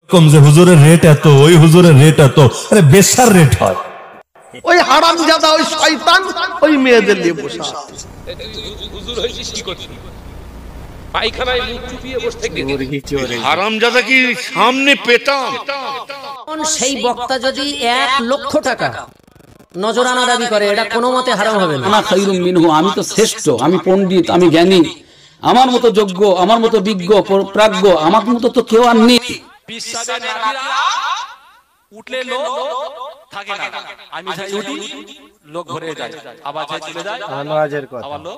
কম যে হুজুরের রেট এত, ওই হুজুরের রেট এত, আরে বেশার রেট হয়। ওই হারামজাদা, ওই শয়তান, ওই মেয়েদের নিয়ে বসে হুজুর হইছিস কি করছিস? পায়খানায় মুখ চুপিয়ে বসে থেকে হারামজাদা কি সামনে পেতাম। সেই বক্তা যদি 1 লক্ষ টাকা নজরানা দাবি করে, এটা কোনো মতে হারাম হবে না। আনা খায়রুম মিনহু, আমি তো শ্রেষ্ঠ, আমি পণ্ডিত, আমি জ্ঞানী, আমার মতো যোগ্য, আমার মতো বিজ্ঞ প্রাজ্ঞ, আমার মতো তো কেউ আর নেই। বিশ্বাসের নাতিরা উঠলে লোক থাকে না, আমি যাই উঠি লোক ভরে যায়, আবার যাই চলে যায়, নামাজের কথা আবার লোক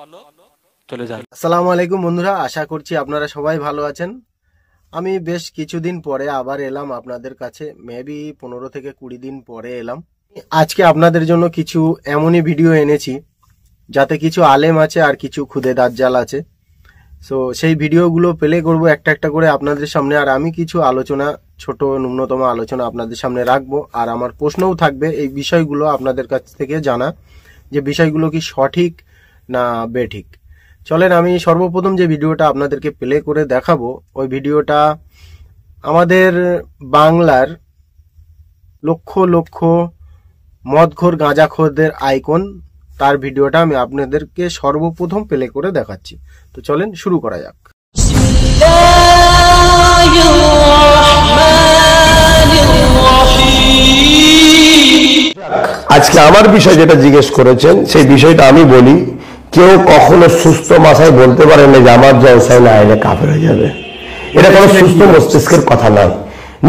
চলে যায়। আসসালামু আলাইকুম বন্ধুরা, আশা করছি আপনারা সবাই ভালো আছেন। আমি বেশ কিছুদিন পরে আবার এলাম আপনাদের কাছে, মেবি 15 থেকে 20 দিন পরে এলাম। আজকে আপনাদের জন্য কিছু এমনই ভিডিও এনেছি যাতে কিছু আলেম আছে আর কিছু খুদে দাজ্জাল আছে। সো সেই ভিডিওগুলো প্লে করব একটা একটা করে আপনাদের সামনে, আর আমি কিছু আলোচনা, ছোট ন্যূনতম আলোচনা আপনাদের সামনে রাখবো। আর আমার প্রশ্নও থাকবে এই বিষয়গুলো আপনাদের কাছ থেকে জানা, যে বিষয়গুলো কি সঠিক না বেঠিক। চলেন আমি সর্বপ্রথম যে ভিডিওটা আপনাদেরকে প্লে করে দেখাবো, ওই ভিডিওটা আমাদের বাংলার লক্ষ লক্ষ মদখোর গাঁজাখোরদের আইকন, তার ভিডিওটা আমি আপনাদেরকে সর্বপ্রথম প্লে করে দেখাচ্ছি। তো চলেন শুরু করা যাক। আজকে আমার বিষয় যেটা জিজ্ঞেস করেছেন, সেই বিষয়টা আমি বলি। কেউ কখনো সুস্থ মাথায় বলতে পারে না যে আমার জলসায় না এলে কাফের হয়ে যাবে। এটা কোনো সুস্থ মস্তিষ্কের কথা নয়।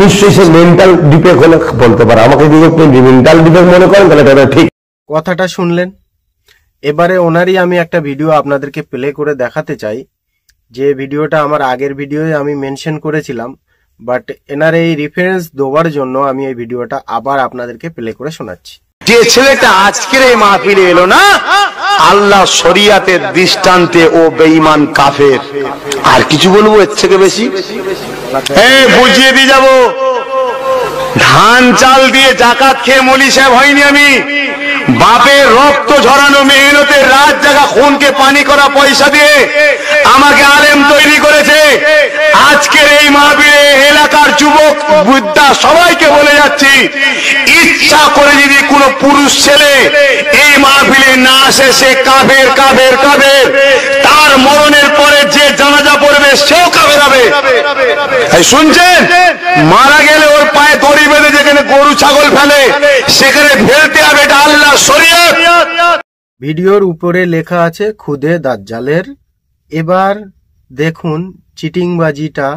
নিশ্চয়ই সে মেন্টাল ডিফেক্ট হলে বলতে পারে। আমাকে যদি আপনি মেন্টাল ডিফেক্ট মনে করেন তাহলে এটা ঠিক। কথাটা শুনলেন। এবারে ওনারই আমি একটা ভিডিও আপনাদেরকে প্লে করে দেখাতে চাই, যে ভিডিওটা আমার আগের ভিডিওয়ে আমি মেনশন করেছিলাম, বাট এনার এই রেফারেন্স দেওয়ার জন্য আমি এই ভিডিওটা আবার আপনাদেরকে প্লে করে শোনাচ্ছি। যে ছেলেটা আজকের এই মাহফিলে এলো না, আল্লাহ শরিয়াতের দৃষ্টান্তে ও বেঈমান কাফের। আর কিছু বলবো এর থেকে বেশি? বুঝিয়ে দিয়ে যাবো। ধান চাল দিয়ে জাকাত খেয়ে মলি সাহেব হয়নি আমি। বাপের রক্ত ঝরানো মেহনতের রাত জাগা খুনকে পানি করা পয়সা দিয়ে আমাকে আলেম তৈরি করেছে। আজকের এই মাহফিলে এলাকার যুবক বৃদ্ধা সবাইকে বলে যাচ্ছি, ইচ্ছা করে যদি কোনো পুরুষ ছেলে এই মাহফিলে না আসে, সে কাফের কাফের কাফের। তার মরণের পরে যে জানাজা পড়বে সেও কাফের হবে। শুনছেন? মারা গেলে ওর পায়ে দড়ি বেঁধে যেখানে গরু ছাগল ফেলে সেখানে ফেলতে হবে। এটা আল্লাহ শরীয়ত। ভিডিওর উপরে লেখা আছে খুদে দাজ্জালের। এবার দেখুন চিটিংবাজিটা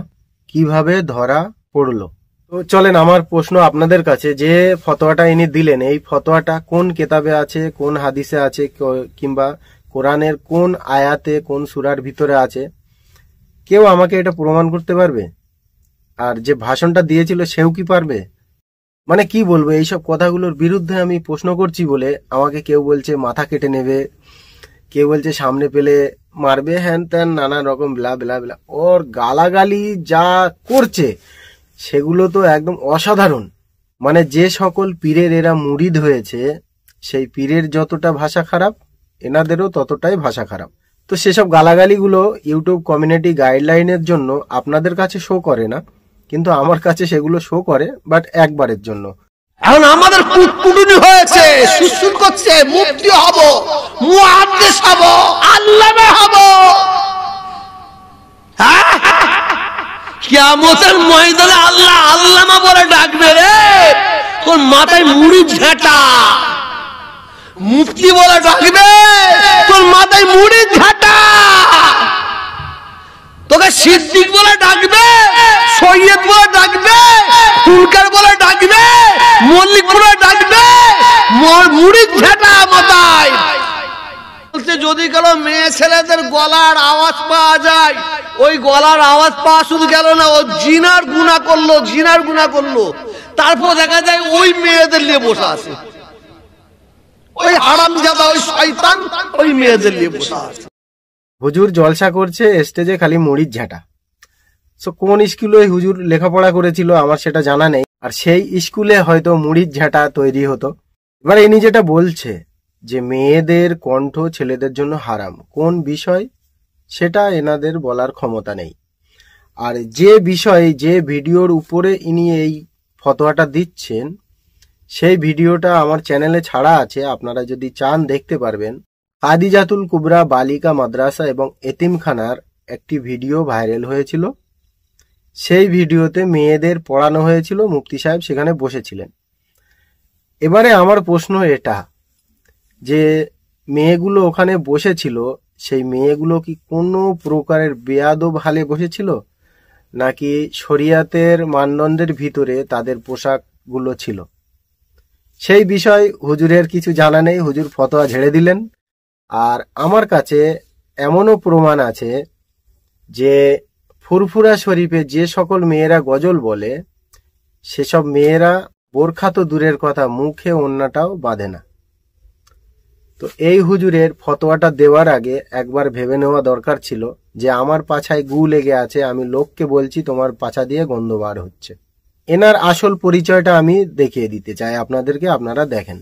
কিভাবে ধরা পড়লো। তো চলেন আমার প্রশ্ন আপনাদের কাছে, যে ফতোয়াটা ইনি দিলেন, এই ফতোয়াটা কোন কেতাবে আছে, কোন হাদিসে আছে, কিংবা কোরআনের কোন আয়াতে, কোন সূরার ভিতরে আছে? কেউ আমাকে এটা প্রমাণ করতে পারবে? আর যে ভাষণটা দিয়েছিল সেও কি পারবে? মানে কি বলবো, এইসব কথাগুলোর বিরুদ্ধে আমি প্রশ্ন করছি বলে আমাকে কেউ বলছে মাথা কেটে নেবে, কেউ বলছে সামনে পেলে মারবে, হ্যান ত্যান নানান রকম ব্লা ব্লা ব্লা। ওর গালাগালি যা করছে সেগুলো তো একদম অসাধারণ। মানে যে সকল পীরের এরা মুরিদ হয়েছে, সেই পীরের যতটা ভাষা খারাপ, এনাদেরও ততটাই ভাষা খারাপ। তো সেসব গালাগালিগুলো ইউটিউব কমিউনিটি গাইডলাইনের জন্য আপনাদের কাছে শো করে না, কিন্তু আমার কাছে সেগুলো শো করে, বাট একবারের জন্য। এখন আমাদের কুটকুটুনি হয়েছে, সুসুর করছে, মুফতি হব, মুহাদ্দিস হব, আল্লামা হব। কিয়ামতের ময়দানে আল্লাহ আল্লামা বলে ডাকবে রে, তোর মাথায় মুড়ি ঝাঁটা। মুফতি বলে ডাকবে, তোর মাথায় মুড়ি ঝাঁটা। তোকে সিদ্দিক বলে ডাকবে, সৈয়দ বলে ডাকবে, ফুলকার বলে ডাকবে, মল্লিক বলে ডাকবে, মুড়ি ঝাঁটা মাথায়। যদি কারো মেয়ে ছেলেদের গলার আওয়াজ পাওয়া যায়, ওই গলার আওয়াজ পাওয়া শুধু গেল না, ও জিনার গুনাহ করলো, জিনার গুনাহ করলো। তারপর দেখা যায় ওই মেয়েদের নিয়ে বসে আছে, ওই হারামজাদা, ওই শয়তান, ওই মেয়েদের নিয়ে বসে আছে। হুজুর জলসা করছে, স্টেজে খালি মুড়ির ঝাঁটা। সো কোন স্কুলে হুজুর লেখাপড়া করেছিল আমার সেটা জানা নেই, আর সেই স্কুলে হয়তো মুড়ির ঝাঁটা তৈরি হতো। এবার ইনি যেটা বলছে যে মেয়েদের কণ্ঠ ছেলেদের জন্য হারাম, কোন বিষয় সেটা এনাদের বলার ক্ষমতা নেই। আর যে বিষয়ে যে ভিডিওর উপরে ইনি এই ফতোয়াটা দিচ্ছেন সেই ভিডিওটা আমার চ্যানেলে ছাড়া আছে, আপনারা যদি চান দেখতে পারবেন। খাদিজাতুল কুবরা বালিকা মাদ্রাসা এবং এতিমখানার একটি ভিডিও ভাইরাল হয়েছিল। সেই ভিডিওতে মেয়েদের পড়ানো হয়েছিল, মুফতি সাহেব সেখানে বসেছিলেন। এবারে আমার প্রশ্ন এটা যে মেয়েগুলো ওখানে বসেছিল, সেই মেয়েগুলো কি কোনো প্রকারের বেয়াদব হালে বসেছিল নাকি শরিয়াতের মানদণ্ডের ভিতরে তাদের পোশাকগুলো ছিল? সেই বিষয় হুজুরের কিছু জানা নেই, হুজুর ফতোয়া ঝেড়ে দিলেন। আর আমার কাছে এমনও প্রমাণ আছে যে ফুরফুরা শরীফে যে সকল মেয়েরা গজল বলে সেসব মেয়েরা বোরখা তো দূরের কথা, মুখে ওড়নাটাও বাঁধে না। তো এই হুজুরের ফতোয়াটা দেওয়ার আগে একবার ভেবে নেওয়া দরকার ছিল যে আমার পাছায় গু লেগে আছে, আমি লোককে বলছি তোমার পাছা দিয়ে গন্ধ বার হচ্ছে। এনার আসল পরিচয়টা আমি দেখিয়ে দিতে চাই আপনাদেরকে, আপনারা দেখেন।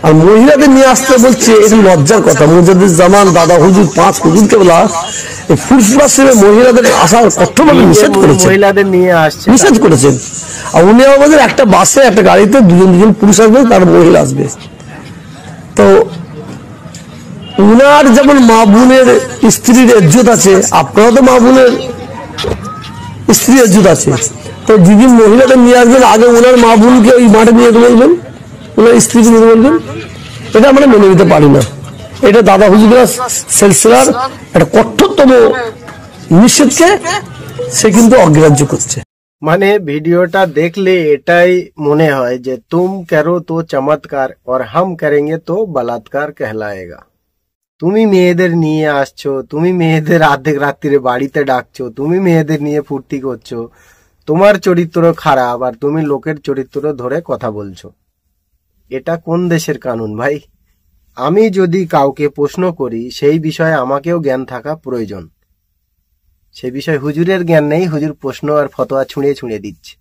আর মহিলাদের নিয়ে আসতে বলছে, এটা লজ্জার কথা। মুজাদ্দিদুজ্জামান দাদা হুজুর 5 হুজুরকে বলা এই ফুরফুরা শরীফে মহিলাদের আসার কঠোরভাবে নিষেধ করেছেন, মহিলাদের নিয়ে আসছে নিষেধ করেছেন। আর উনি আমাদের একটা বাসে একটা গাড়িতে দুজন পুরুষ আসবে, তার মহিলা আসবে। তো উনার যেমন মা বোনের স্ত্রীর ইজ্জত আছে, আপনারও তো মা বোনের স্ত্রীর ইজ্জত আছে। তো যেদিন মহিলাদের নিয়ে আসবেন আগে ওনার মা বোনকে ওই মাঠে নিয়ে বলবেন, ওনার স্ত্রীকে নিয়ে বলবেন। এটা আমরা মেনে নিতে পারি না। এটা দাদা হুজুরের সিলসিলার একটা কঠোরতম নিষেধকে সে কিন্তু অগ্রাহ্য করছে। মানে ভিডিওটা দেখলে এটাই মনে হয় যে তুম করো তো চমৎকার और हम करेंगे तो बलात्कार कहलाएगा। তুমি মেয়েদের নিয়ে আসছো, তুমি মেয়েদের অর্ধেক রাত্রিরে বাড়িতে ডাকছো, তুমি মেয়েদের নিয়ে ফুর্তি করছো, তোমার চরিত্র খারাপ আর তুমি লোকের চরিত্র ধরে কথা বলছো। এটা কোন দেশের কানুন ভাই? আমি যদি কাউকে প্রশ্ন করি সেই বিষয়ে আমাকেও জ্ঞান থাকা প্রয়োজন। সে বিষয়ে হুজুরের জ্ঞান নেই, হুজুর প্রশ্ন আর ফতোয়া ছুঁড়ে ছুঁড়ে দিচ্ছে।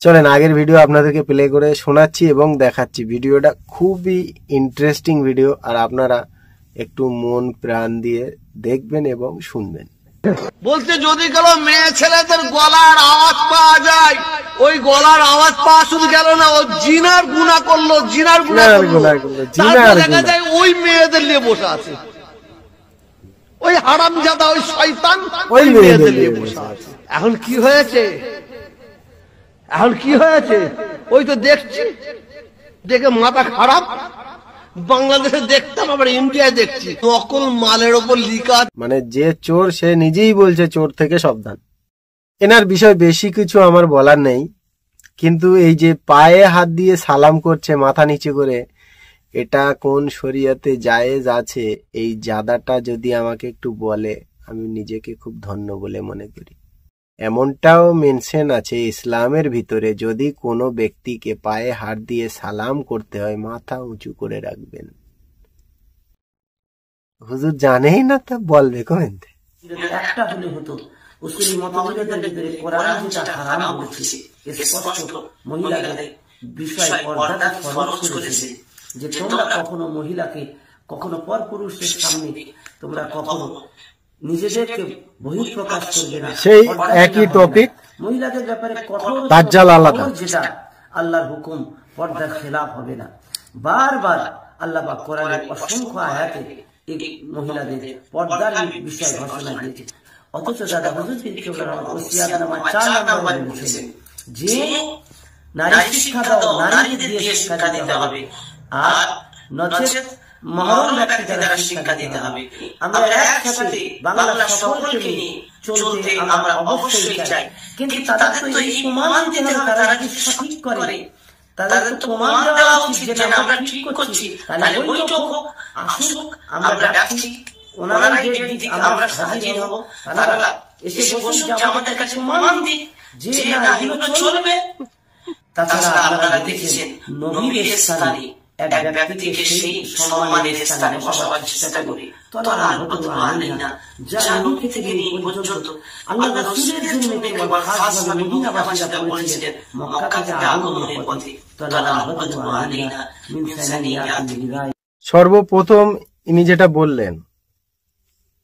চলেন আগের ভিডিও আপনাদেরকে প্লে করে শোনাচ্ছি এবং দেখাচ্ছি। ভিডিওটা খুবই ইন্টারেস্টিং ভিডিও, আর আপনারা একটু মন প্রাণ দিয়ে দেখবেন এবং শুনবেন। বলছে যদি কারো মেয়ে ছেলেদের গলার আওয়াজ পাওয়া যায়, ওই গলার আওয়াজ পাওয়া শুধু গেল না, ও জিনার গুনাহ করলো, জিনার গুনাহ করলো। তারপর দেখা যায় ওই মেয়েদের নিয়ে বসে আছে, ওই হারামজাদা, ওই শয়তান ওই মেয়েদের নিয়ে বসে আছে। এখন কি হয়েছে? এখন কি হয়েছে? ওই তো দেখছি, দেখে মাথা খারাপ। বাংলাদেশে দেখতাম, আবার ইন্ডিয়ায় দেখছি নকল মালের ওপর লিখা। মানে যে চোর সে নিজেই বলছে চোর থেকে সাবধান। এনার বিষয় বেশি কিছু আমার বলার নেই, কিন্তু এই যে পায়ে হাত দিয়ে সালাম করছে মাথা নিচু করে, এটা কোন শরিয়াতে জায়েজ আছে? এই জাদাটা যদি আমাকে একটু বলে আমি নিজেকে খুব ধন্য বলে মনে করি। এমনটাও মেনশন আছে ইসলামের ভিতরে, যদি কোনো ব্যক্তিকে পায়ে হাত দিয়ে সালাম করতে হয় মাথা উঁচু করে রাখবেন। হুজুর জানেই না তা বলবে কমেন্টে। একটা হলে হতো উসুলি মতভেদের ভিতরে কোরআন যেটা হারাম বলেছে, স্পষ্ট মহিলাদের বিষয় পর্দাটা ফরজ করেছে যে তোমরা কখনো মহিলাকে কখনো পর পুরুষের সামনে তোমরা কখনো নিজেদেরকে বহিঃপ্রকাশ করবে না। সেই একই টপিক, মহিলাদের ব্যাপারে কঠোর দাজ্জাল আলাদা, যেটা আল্লাহর হুকুম পর্দার খেলাফ হবে না। বারবার আল্লাহ পাক কোরআনের অসংখ্য আয়াতে এই মহিলাদের পর্দার বিষয়ে ঘোষণা দিয়েছে। অথচ দাদা হুজুর ওসিয়াতনামা 4 নম্বরে বলেছেন যে নারী শিক্ষা দাও, নারীদের দিয়ে শিক্ষা দিতে হবে, আর নচেত মহরম ব্যক্তি দ্বারা শিক্ষা দিতে হবে। আমরা একসাথে বাংলা সকলকে নিয়ে চলতে আমরা অবশ্যই চাই, কিন্তু তাদের তো এই প্রমাণ দিতে হবে তারা কি সঠিক করে, তাদের তো প্রমাণ দেওয়া উচিত যে আমরা ঠিক করছি। তাহলে ওই লোক আসুক, আমরা ডাকছি, ওনারা যে আমরা হাজির হব, তারা এসে বসুক, আমাদের কাছে প্রমাণ দিক যে না এগুলো চলবে। তাছাড়া আপনারা দেখেছেন নবীর স্থানে এক ব্যক্তিকে সেই সম্মানের স্থানে বসাবার চেষ্টা করে তলা হতো আলিনা, যা নবী থেকে এই পর্যন্ত আল্লাহ রাসূলের জন্য একবার খাসভাবে মদিনাবাসীরা বলেছিলেন মক্কা থেকে আগমনের পথে তলা হতো আলিনা মিন সানিয়াতিল বিদায়। সর্বপ্রথম ইনি যেটা বললেন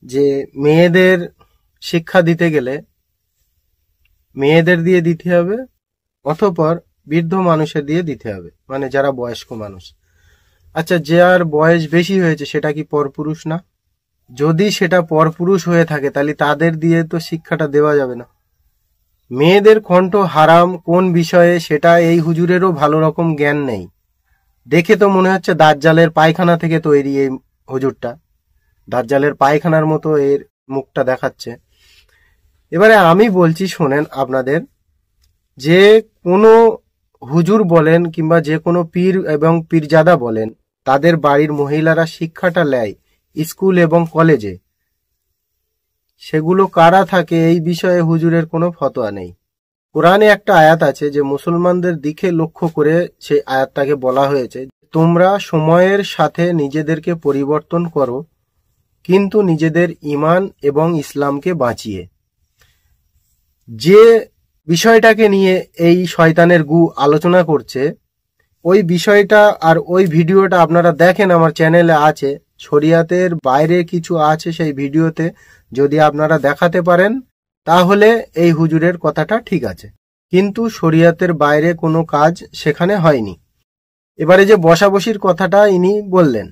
যে মেয়েদের শিক্ষা দিতে গেলে মেয়েদের দিয়ে দিতে হবে, অতঃপর বৃদ্ধ মানুষের দিয়ে দিতে হবে, মানে যারা বয়স্ক মানুষ। আচ্ছা, যার বয়স বেশি হয়েছে সেটা কি পরপুরুষ না? যদি সেটা পরপুরুষ হয়ে থাকে তাহলে তাদের দিয়ে তো শিক্ষাটা দেওয়া যাবে না। মেয়েদের কণ্ঠ হারাম কোন বিষয়ে সেটা এই হুজুরেরও ভালো রকম জ্ঞান নেই। দেখে তো মনে হচ্ছে দাজ্জালের পায়খানা থেকে তৈরি এই হুজুরটা, দাজ্জালের পায়খানার মতো এর মুখটা দেখাচ্ছে। এবারে আমি বলছি শোনেন আপনাদের, যে কোনো হুজুর বলেন কিংবা যে কোনো পীর এবং পীরজাদা বলেন, তাদের বাড়ির মহিলারা শিক্ষাটা নেয় স্কুল এবং কলেজে, সেগুলো কারা থাকে এই বিষয়ে হুজুরের কোনো ফতোয়া নেই। কোরআনে একটা আয়াত আছে যে মুসলমানদের দিকে লক্ষ্য করে সেই আয়াতটাকে বলা হয়েছে, তোমরা সময়ের সাথে নিজেদেরকে পরিবর্তন করো কিন্তু নিজেদের ঈমান এবং ইসলামকে বাঁচিয়ে। যে বিষয়টাকে নিয়ে এই শয়তানের গু আলোচনা করছে, ওই বিষয়টা আর ওই ভিডিওটা আপনারা দেখেন, আমার চ্যানেলে আছে। শরিয়াতের বাইরে কিছু আছে সেই ভিডিওতে, যদি আপনারা দেখাতে পারেন তাহলে এই হুজুরের কথাটা ঠিক আছে, কিন্তু শরিয়াতের বাইরে কোনো কাজ সেখানে হয়নি। এবারে যে বসাবসির কথাটা ইনি বললেন,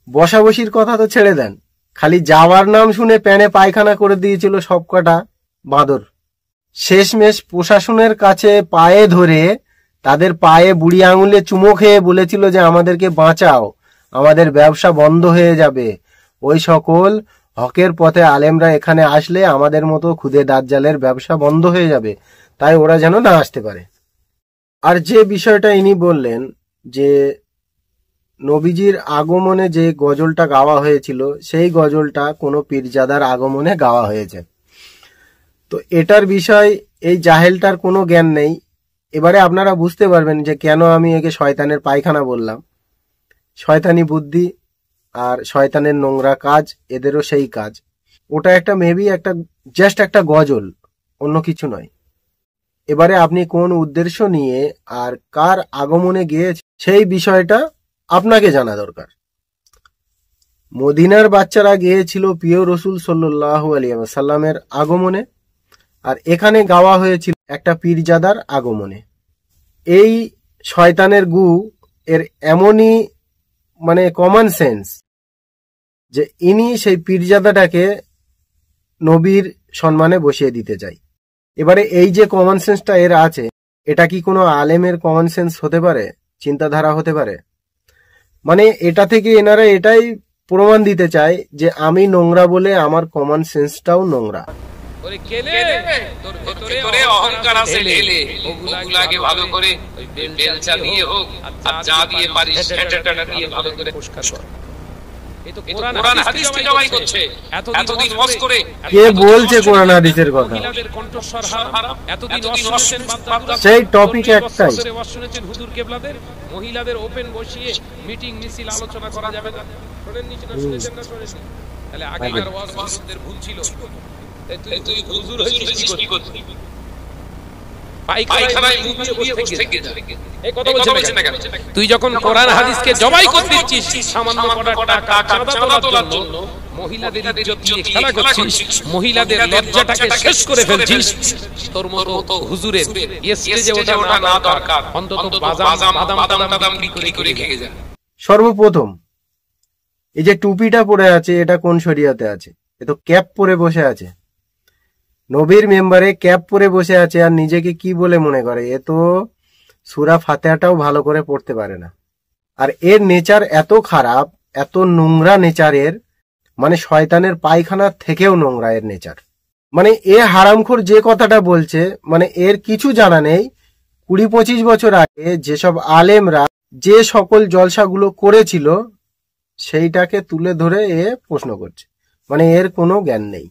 বসাবসির কথা তো ছেড়ে দেন, খালি যাওয়ার নাম শুনে প্যানে পায়খানা করে দিয়েছিল সবকটা বাঁদর। শেষমেশ প্রশাসনের কাছে পায়ে ধরে তাদের পায়ে বুড়ি আঙুলে চুমো খেয়ে বলেছিল যে আমাদেরকে বাঁচাও, আমাদের ব্যবসা বন্ধ হয়ে যাবে। ওই সকল হকের পথে আলেমরা এখানে আসলে আমাদের মতো খুদে দাজ্জালের ব্যবসা বন্ধ হয়ে যাবে, তাই ওরা যেন না আসতে পারে। আর যে বিষয়টা ইনি বললেন যে নবীজির আগমনে যে গজলটা গাওয়া হয়েছিল, সেই গজলটা কোনো পীরজাদার আগমনে গাওয়া হয়েছে। তো এটার বিষয় এই জাহেলটার কোনো জ্ঞান নেই। এবারে আপনারা বুঝতে পারবেন যে কেন আমি একে শয়তানের পায়খানা বললাম। শয়তানি বুদ্ধি আর শয়তানের নোংরা কাজ, এদেরও সেই কাজ। ওটা একটা মেবি একটা জাস্ট একটা গজল, অন্য কিছু নয়। এবারে আপনি কোন উদ্দেশ্য নিয়ে আর কার আগমনে গিয়েছে সেই বিষয়টা আপনাকে জানা দরকার। মদিনার বাচ্চারা গিয়েছিল প্রিয় রসুল সাল্লাল্লাহু আলাইহি ওয়াসাল্লামের আগমনে, আর এখানে গাওয়া হয়েছিল একটা পীরজাদার আগমনে। এই শয়তানের গু এর এমনই মানে কমন সেন্স যে ইনি সেই পীরজাদাটাকে নবীর সম্মানে বসিয়ে দিতে চাই। এবারে এই যে কমন সেন্সটা এর আছে, এটা কি কোনো আলেমের কমন সেন্স হতে পারে, চিন্তাধারা হতে পারে? মানে এটা থেকে এনারা এটাই প্রমাণ দিতে চায় যে আমি নোংরা বলে আমার কমন সেন্সটাও নোংরা। অহংকার আছে ঢেলে, ওগুলাকে ভালো করে বেলচা দিয়ে হোক আর যা দিয়ে পারিস সেটা দিয়ে ভালো করে পরিষ্কার কর। কোরআন হাদিস কি জবাই করছে? এতদিন ওয়াজ করে কে বলছে কোরআন হাদিসের কথা? মহিলাদের কণ্ঠস্বর হারাম, এতদিন ওয়াজ শুনছেন বান্দা, সেই টপিক একটাই। ওয়াজ শুনেছেন হুজুর কেবলাদের, মহিলাদের ওপেন বসিয়ে মিটিং মিছিল আলোচনা করা যাবে না। শুনেন নিচে না, শুনেছেন না? শুনেছেন। তাহলে আগেকার ওয়াজ মানুষদের ভুল ছিল। তুই হুজুর হইছিস কি করছিস? পায়খানায় মুখ দিয়ে বসে থেকে যা। এই কথা বলছেন না কেন? তুই যখন কোরআন হাদিসকে জবাই করে দিচ্ছিস, সামান্য কটা টাকা চাঁদা তোলার জন্য মহিলাদের ইজ্জত নিয়ে খেলা করছিস, মহিলাদের লজ্জাটাকে শেষ করে ফেলছিস, তোর মতো হুজুরের স্টেজে ওঠা না দরকার, অন্তত বাদাম বিক্রি করে খেয়ে যা। সর্বপ্রথম এই যে টুপিটা পরে আছে, এটা কোন শরিয়াতে আছে? এ তো ক্যাপ পরে বসে আছে, নবীর মেম্বারে ক্যাপ পরে বসে আছে, আর নিজেকে কি বলে মনে করে? এ তো সূরা ফাতিহাটাও ভালো করে পড়তে পারে না। আর এর নেচার এত খারাপ, এত নোংরা নেচারের, মানে শয়তানের পায়খানার থেকেও নোংরা এর নেচার। মানে এ হারামখোর যে কথাটা বলছে, মানে এর কিছু জানা নেই 20-25 বছর আগে যেসব আলেমরা যে সকল জলসাগুলো করেছিল সেইটাকে তুলে ধরে এ প্রশ্ন করছে। মানে এর কোনো জ্ঞান নেই।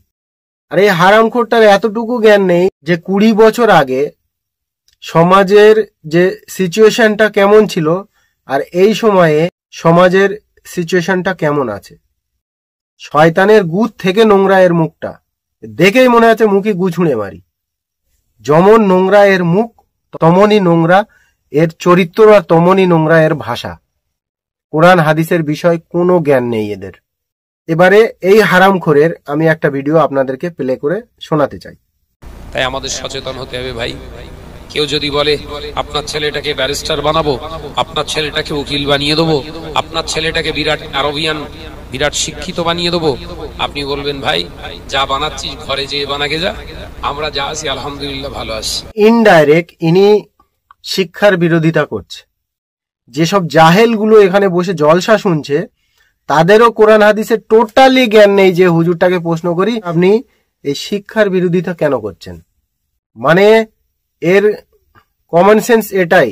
আর এই হারামখোরটার এতটুকু জ্ঞান নেই যে 20 বছর আগে সমাজের যে সিচুয়েশনটা কেমন ছিল আর এই সময়ে সমাজের সিচুয়েশনটা কেমন আছে। শয়তানের গুদ থেকে নোংরা এর মুখটা, দেখেই মনে আছে মুখে গু ছুঁড়ে মারি। যেমন নোংরা এর মুখ, তমনই নোংরা এর চরিত্র, আর তমনই নোংরা এর ভাষা। কোরআন হাদিসের বিষয় কোনো জ্ঞান নেই এদের। এবারে এই হারামখোরের আমি একটা ভিডিও আপনাদেরকে প্লে করে শোনাতে চাই। তাই আমাদের সচেতন হতে হবে ভাই। কেউ যদি বলে আপনার ছেলেটাকে ব্যারিস্টার বানাবো, আপনার ছেলেটাকে উকিল বানিয়ে দেবো, আপনার ছেলেটাকে বিরাট আরবিয়ান বিরাট শিক্ষিত বানিয়ে দেবো, আপনি বলবেন ভাই যা বানাচ্ছিস ঘরে যেয়ে বানাকে যা, আমরা যা আছি আলহামদুলিল্লাহ ভালো আছি। ইনডাইরেক্ট ইনি শিক্ষার বিরোধিতা করছে। যেসব জাহেলগুলো এখানে বসে জলসা শুনছে তাদেরও কোরআন হাদিসের টোটালি জ্ঞান নেই। যে হুজুরটাকে প্রশ্ন করি আপনি এই শিক্ষার বিরোধিতা কেন করছেন, মানে এর কমন সেন্স এটাই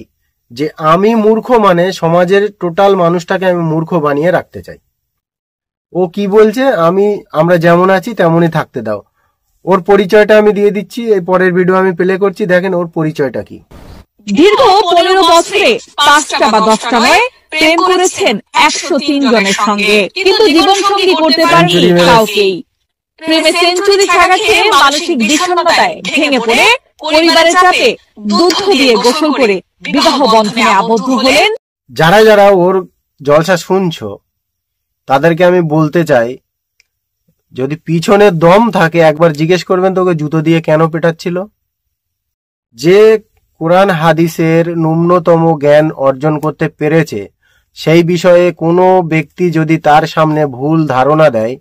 যে আমি মূর্খ, মানে সমাজের টোটাল মানুষটাকে আমি মূর্খ বানিয়ে রাখতে চাই। ও কি বলছে, আমরা যেমন আছি তেমনই থাকতে দাও। ওর পরিচয়টা আমি দিয়ে দিচ্ছি, এই পরের ভিডিও আমি প্লে করছি, দেখেন ওর পরিচয়টা কি। দীর্ঘ 15 বছরে 5টা বা 10টা নয় প্রেম করেছেন 103 জনের সঙ্গে, কিন্তু জীবন সঙ্গী করতে পারেননি কাউকেই। প্রেমে সেঞ্চুরি ছাড়াতে মানসিক বিষণ্ণতায় ভেঙে পড়ে পরিবারের চাপে দুধ দিয়ে গোসল করে বিবাহ বন্ধনে আবদ্ধ হলেন। যারা যারা ওর জলসা শুনছো তাদেরকে আমি বলতে চাই, যদি পিছনে দম থাকে একবার জিজ্ঞেস করবেন তোকে জুতো দিয়ে কেন পেটাচ্ছিল। যে কোরআন হাদিসের ন্যূনতম জ্ঞান অর্জন করতে পেরেছে সেই বিষয়ে কোনো ব্যক্তি যদি তার সামনে ভুল ধারণা দেয়,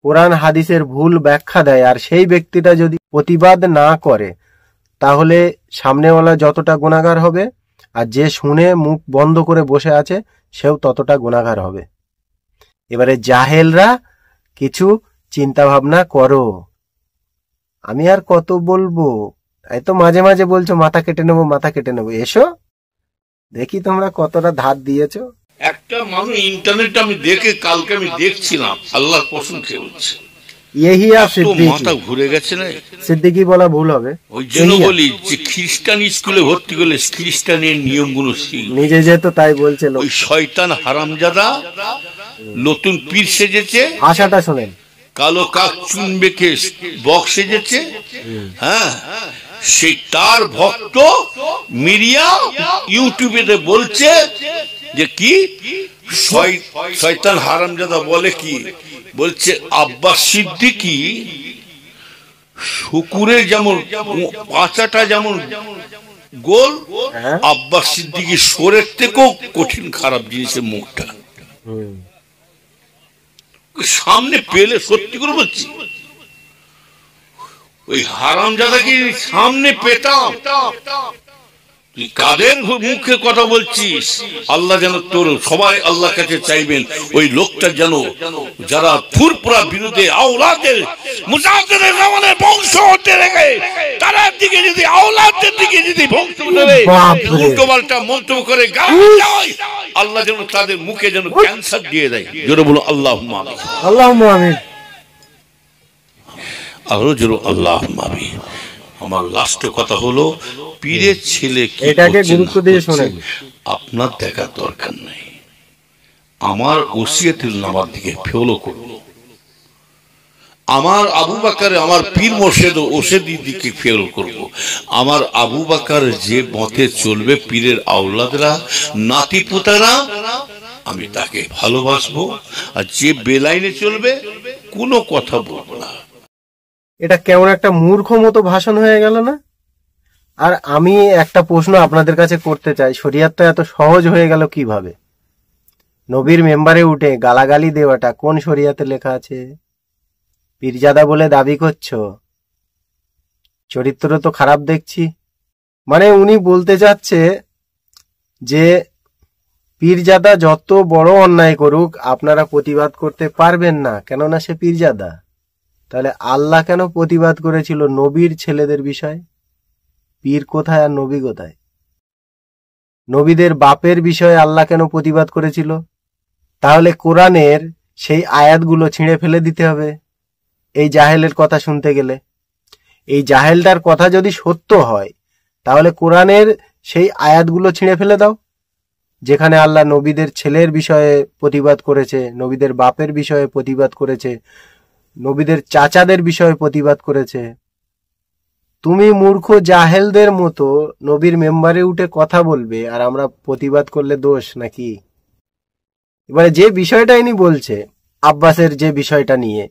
কোরআন হাদিসের ভুল ব্যাখ্যা দেয়, আর সেই ব্যক্তিটা যদি প্রতিবাদ না করে তাহলে সামনেওয়ালা যতটা গুনাহগার হবে আর যে শুনে মুখ বন্ধ করে বসে আছে সেও ততটা গুনাহগার হবে। এবারে জাহেলরা কিছু চিন্তা ভাবনা করো। আমি আর কত বলবো, তাই তো মাঝে মাঝে বলছো মাথা কেটে নেবো মাথা কেটে নেবো। এসো দেখি তোমরা কতটা ধার দিয়েছো। একটা মানুষ ইন্টারনেট আমি কালকে আমি দেখছিলাম, আল্লাহর কসম খেয়ে বলছি, মাথা ঘুরে গেছে না। সিদ্দিকী বলা ভুল হবে, ওই জন্য বলি যে খ্রিস্টান স্কুলে ভর্তি করলে খ্রিস্টানের নিয়মগুলো নিজে যেত, তাই বলছে ওই শয়তান হারামজাদা নতুন পীর সেজেছে। আশাটা শোনেন, কালো কাক চুন বেঁকে বক সেজেছে। হ্যাঁ, সেই তার ভক্ত মিরিয়া ইউটিউবে বলছে যে কি শয়তান হারামজাদা বলে কি বলছে, আব্বাস সিদ্দিকী শুকুরে যেমন পাচাটা যেমন গোল, আব্বাস সিদ্দিকী সোরের থেকেও কঠিন খারাপ জিনিসের মুখটা। সামনে পেলে সত্যি করে বলছি, ওই হারামজাদাকে সামনে পেতাম। তুই কাদের মুখে কথা বলছিস? আল্লাহ যেন তোর সবাই আল্লাহর কাছে চাইবেন ওই লোকটা যেন যারা ফুরপুরা বিরুদ্ধে আওলাদের মুজাহিদের জামানের বংশ হতে রেখে তার দিকে যদি আওলাদের দিকে যদি বংশ ধরে উল্টোপাল্টা মন্তব্য করে গালি দেয়, আল্লাহ যেন তাদের মুখে যেন ক্যান্সার দিয়ে দেয়। জোরে বলো আল্লাহুম্মা আমিন, আল্লাহুম্মা আমিন, আরো জোরে আল্লাহুম্মা আমিন। আমার লাস্টে কথা হলো, পীরের ছেলে এটাকে গুরুত্ব দিয়ে শোনেন, আপনার দেখার দরকার নেই। আমার ওসিয়তুল নামার দিকে ফলো করুন। আমার আবু বকর, আমার পীর মোর্শেদ ওসিয়তের দিকে ফলো করব। আমার আবু বকর যে মতে চলবে, পীরের আওলাদরা নাতি পুতারা, আমি তাকে ভালোবাসবো। আর যে বেলাইনে চলবে কোনো কথা বলবো না। এটা কেমন একটা মূর্খ মতো ভাষণ হয়ে গেল না? আর আমি একটা প্রশ্ন আপনাদের কাছে করতে চাই, শরিয়াতটা এত সহজ হয়ে গেল কিভাবে? নবীর মেম্বারে উঠে গালাগালি দেওয়াটা কোন শরিয়াতে লেখা আছে? পীরজাদা বলে দাবি করছো, চরিত্র তো খারাপ দেখছি। মানে উনি বলতে চাচ্ছে যে পীরজাদা যত বড় অন্যায় করুক আপনারা প্রতিবাদ করতে পারবেন না, কেননা সে পীরজাদা। তাহলে আল্লাহ কেন প্রতিবাদ করেছিল নবীর ছেলেদের বিষয়? পীর কোথায় আর নবী কোথায়? নবীদের বাপের বিষয়ে আল্লাহ কেন প্রতিবাদ করেছিল? তাহলে কোরআনের সেই আয়াতগুলো ছিঁড়ে ফেলে দিতে হবে এই জাহেলের কথা শুনতে গেলে। এই জাহেলটার কথা যদি সত্য হয় তাহলে কোরআনের সেই আয়াতগুলো ছিঁড়ে ফেলে দাও, যেখানে আল্লাহ নবীদের ছেলের বিষয়ে প্রতিবাদ করেছে, নবীদের বাপের বিষয়ে প্রতিবাদ করেছে, নবীদের চাচাদের বিষয়ে প্রতিবাদ করেছে। তুমি মূর্খ জাহেলদের মতো নবীর মেম্বারে উঠে কথা বলবে আর আমরা প্রতিবাদ করলে দোষ নাকি? এবারে যে বিষয়টা ইনি বলছে আব্বাসের যে বিষয়টা নিয়ে,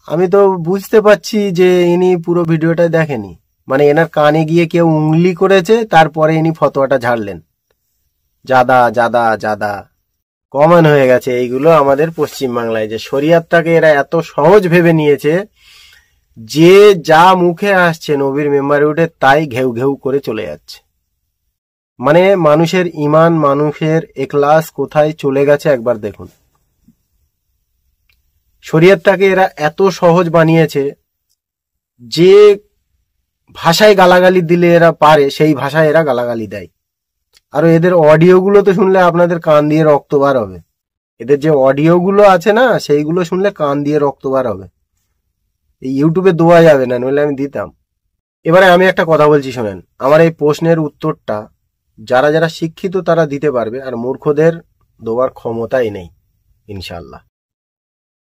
আমি তো বুঝতে পারছি যে ইনি পুরো ভিডিওটা দেখেনি, মানে এনার কানে গিয়ে কেউ উংলি করেছে, তারপরে ইনি ফতোয়াটা ঝাড়লেন। জাদা জাদা জাদা কমন হয়ে গেছে এইগুলো আমাদের পশ্চিমবাংলায়, যে শরিয়াতটাকে এরা এত সহজ ভেবে নিয়েছে যে যা মুখে আসছে নবীর মেম্বারে উঠে তাই ঘেউ ঘেউ করে চলে যাচ্ছে। মানে মানুষের ইমান, মানুষের এখলাস কোথায় চলে গেছে একবার দেখুন। শরিয়তটাকে এরা এত সহজ বানিয়েছে যে ভাষায় গালাগালি দিলে এরা পারে, সেই ভাষায় এরা গালাগালি দেয়। আর এদের অডিওগুলো তো শুনলে আপনাদের কান দিয়ে রক্ত বার হবে। এদের যে অডিওগুলো আছে না, সেইগুলো শুনলে কান দিয়ে রক্ত বার হবে। এই ইউটিউবে দেওয়া যাবে না, নইলে আমি দিতাম। এবারে আমি একটা কথা বলছি শোনেন, আমার এই প্রশ্নের উত্তরটা যারা যারা শিক্ষিত তারা দিতে পারবে, আর মূর্খদের দেওয়ার ক্ষমতাই নেই ইনশাল্লাহ।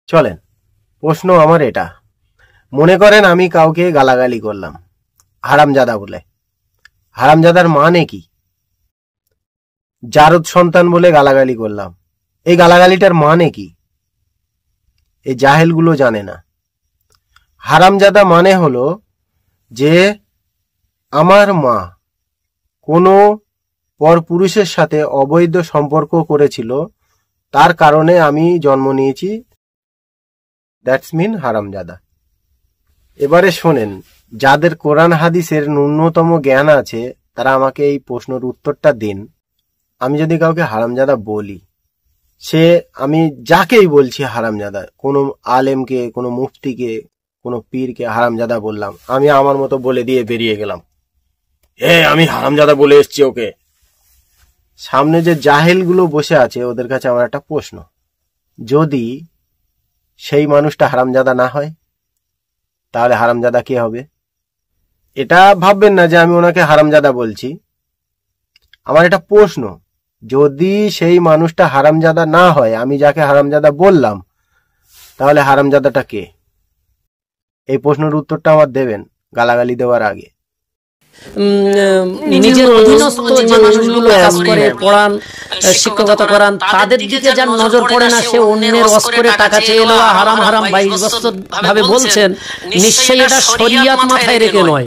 চলেন, প্রশ্ন আমার এটা, মনে করেন আমি কাউকে গালাগালি করলাম হারামজাদা বলে। হারামজাদার মানে কি? জারদ সন্তান বলে গালাগালি করলাম, এই গালাগালিটার মানে কি? এই জাহেলগুলো জানে না। হারামজাদা মানে হলো যে আমার মা কোনো পরপুরুষের সাথে অবৈধ সম্পর্ক করেছিল, তার কারণে আমি জন্ম নিয়েছি, দ্যাটস মিন হারামজাদা। এবারে শোনেন, যাদের কোরআন হাদিসের ন্যূনতম জ্ঞান আছে তারা আমাকে এই প্রশ্নের উত্তরটা দিন। আমি যদি কাউকে হারামজাদা বলি, সে, আমি যাকেই বলছি হারামজাদা, কোনো আলেমকে, কোনো মুফতিকে, কোনো পীরকে হারামজাদা বললাম, আমি আমার মতো বলে দিয়ে বেরিয়ে গেলাম, আমি হারামজাদা বলে এসছি ওকে। সামনে যে জাহেলগুলো বসে আছে ওদের কাছে আমার একটা প্রশ্ন, যদি সেই মানুষটা হারামজাদা না হয় তাহলে হারামজাদা কে হবে? এটা ভাববেন না যে আমি ওনাকে হারামজাদা বলছি। আমার এটা প্রশ্ন, যদি সেই মানুষটা হারামজাদা না হয়, আমি যাকে হারামজাদা বললাম, তাহলে হারামজাদাটা কে? এই প্রশ্নের উত্তরটা আমার দেবেন গালাগালি দেওয়ার আগে। নিজের অধীনস্থ যে মানুষগুলো কাজ করে, পড়ান, শিক্ষকতা করান, তাদের দিকে যার নজর পড়ে না, সে অন্যের ওয়াজ করে টাকা চেয়ে নেওয়া হারাম হারাম 22 বছর ভাবে বলছেন, নিশ্চয়ই এটা শরিয়াত মাথায় রেখে নয়,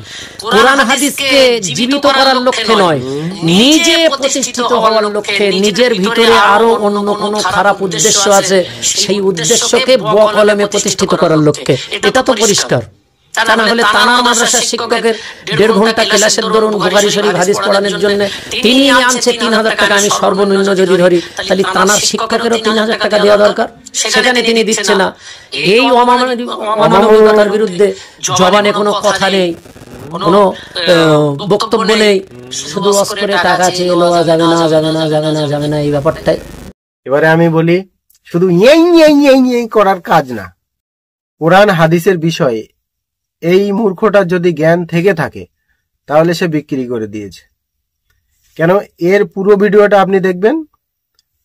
কোরআন হাদিসকে জীবিত করার লক্ষ্যে নয়, নিজে প্রতিষ্ঠিত হওয়ার লক্ষ্যে, নিজের ভিতরে আরো অন্য কোনো খারাপ উদ্দেশ্য আছে, সেই উদ্দেশ্যকে বকলমে প্রতিষ্ঠিত করার লক্ষ্যে। এটা তো পরিষ্কার। তা না হলে তানার মাদ্রাসার শিক্ষকের 1.5 ঘন্টা ক্লাসের দরুন বুখারী শরীফ হাদিস পড়ানোর জন্য তিনি আনছে 3000 টাকা, আমি সর্বনিম্ন যদি ধরি, তাহলে তানার শিক্ষকেরও 3000 টাকা দেওয়া দরকার, সেখানে তিনি দিচ্ছে না। এই অমানবিকতার বিরুদ্ধে জবানে কোনো কথা নেই, কোনো বক্তব্য নেই, শুধু ওয়াজ করে টাকা চেয়ে নেওয়া যাবে না, যাবে না, যাবে না, যাবে না, এই ব্যাপারটাই। এবারে আমি বলি, শুধু এই করার কাজ না, কোরআন হাদিসের বিষয়ে এই মূর্খটার যদি জ্ঞান থেকে থাকে তাহলে সে বিক্রি করে দিয়েছে। কেন, এর পুরো ভিডিওটা আপনি দেখবেন,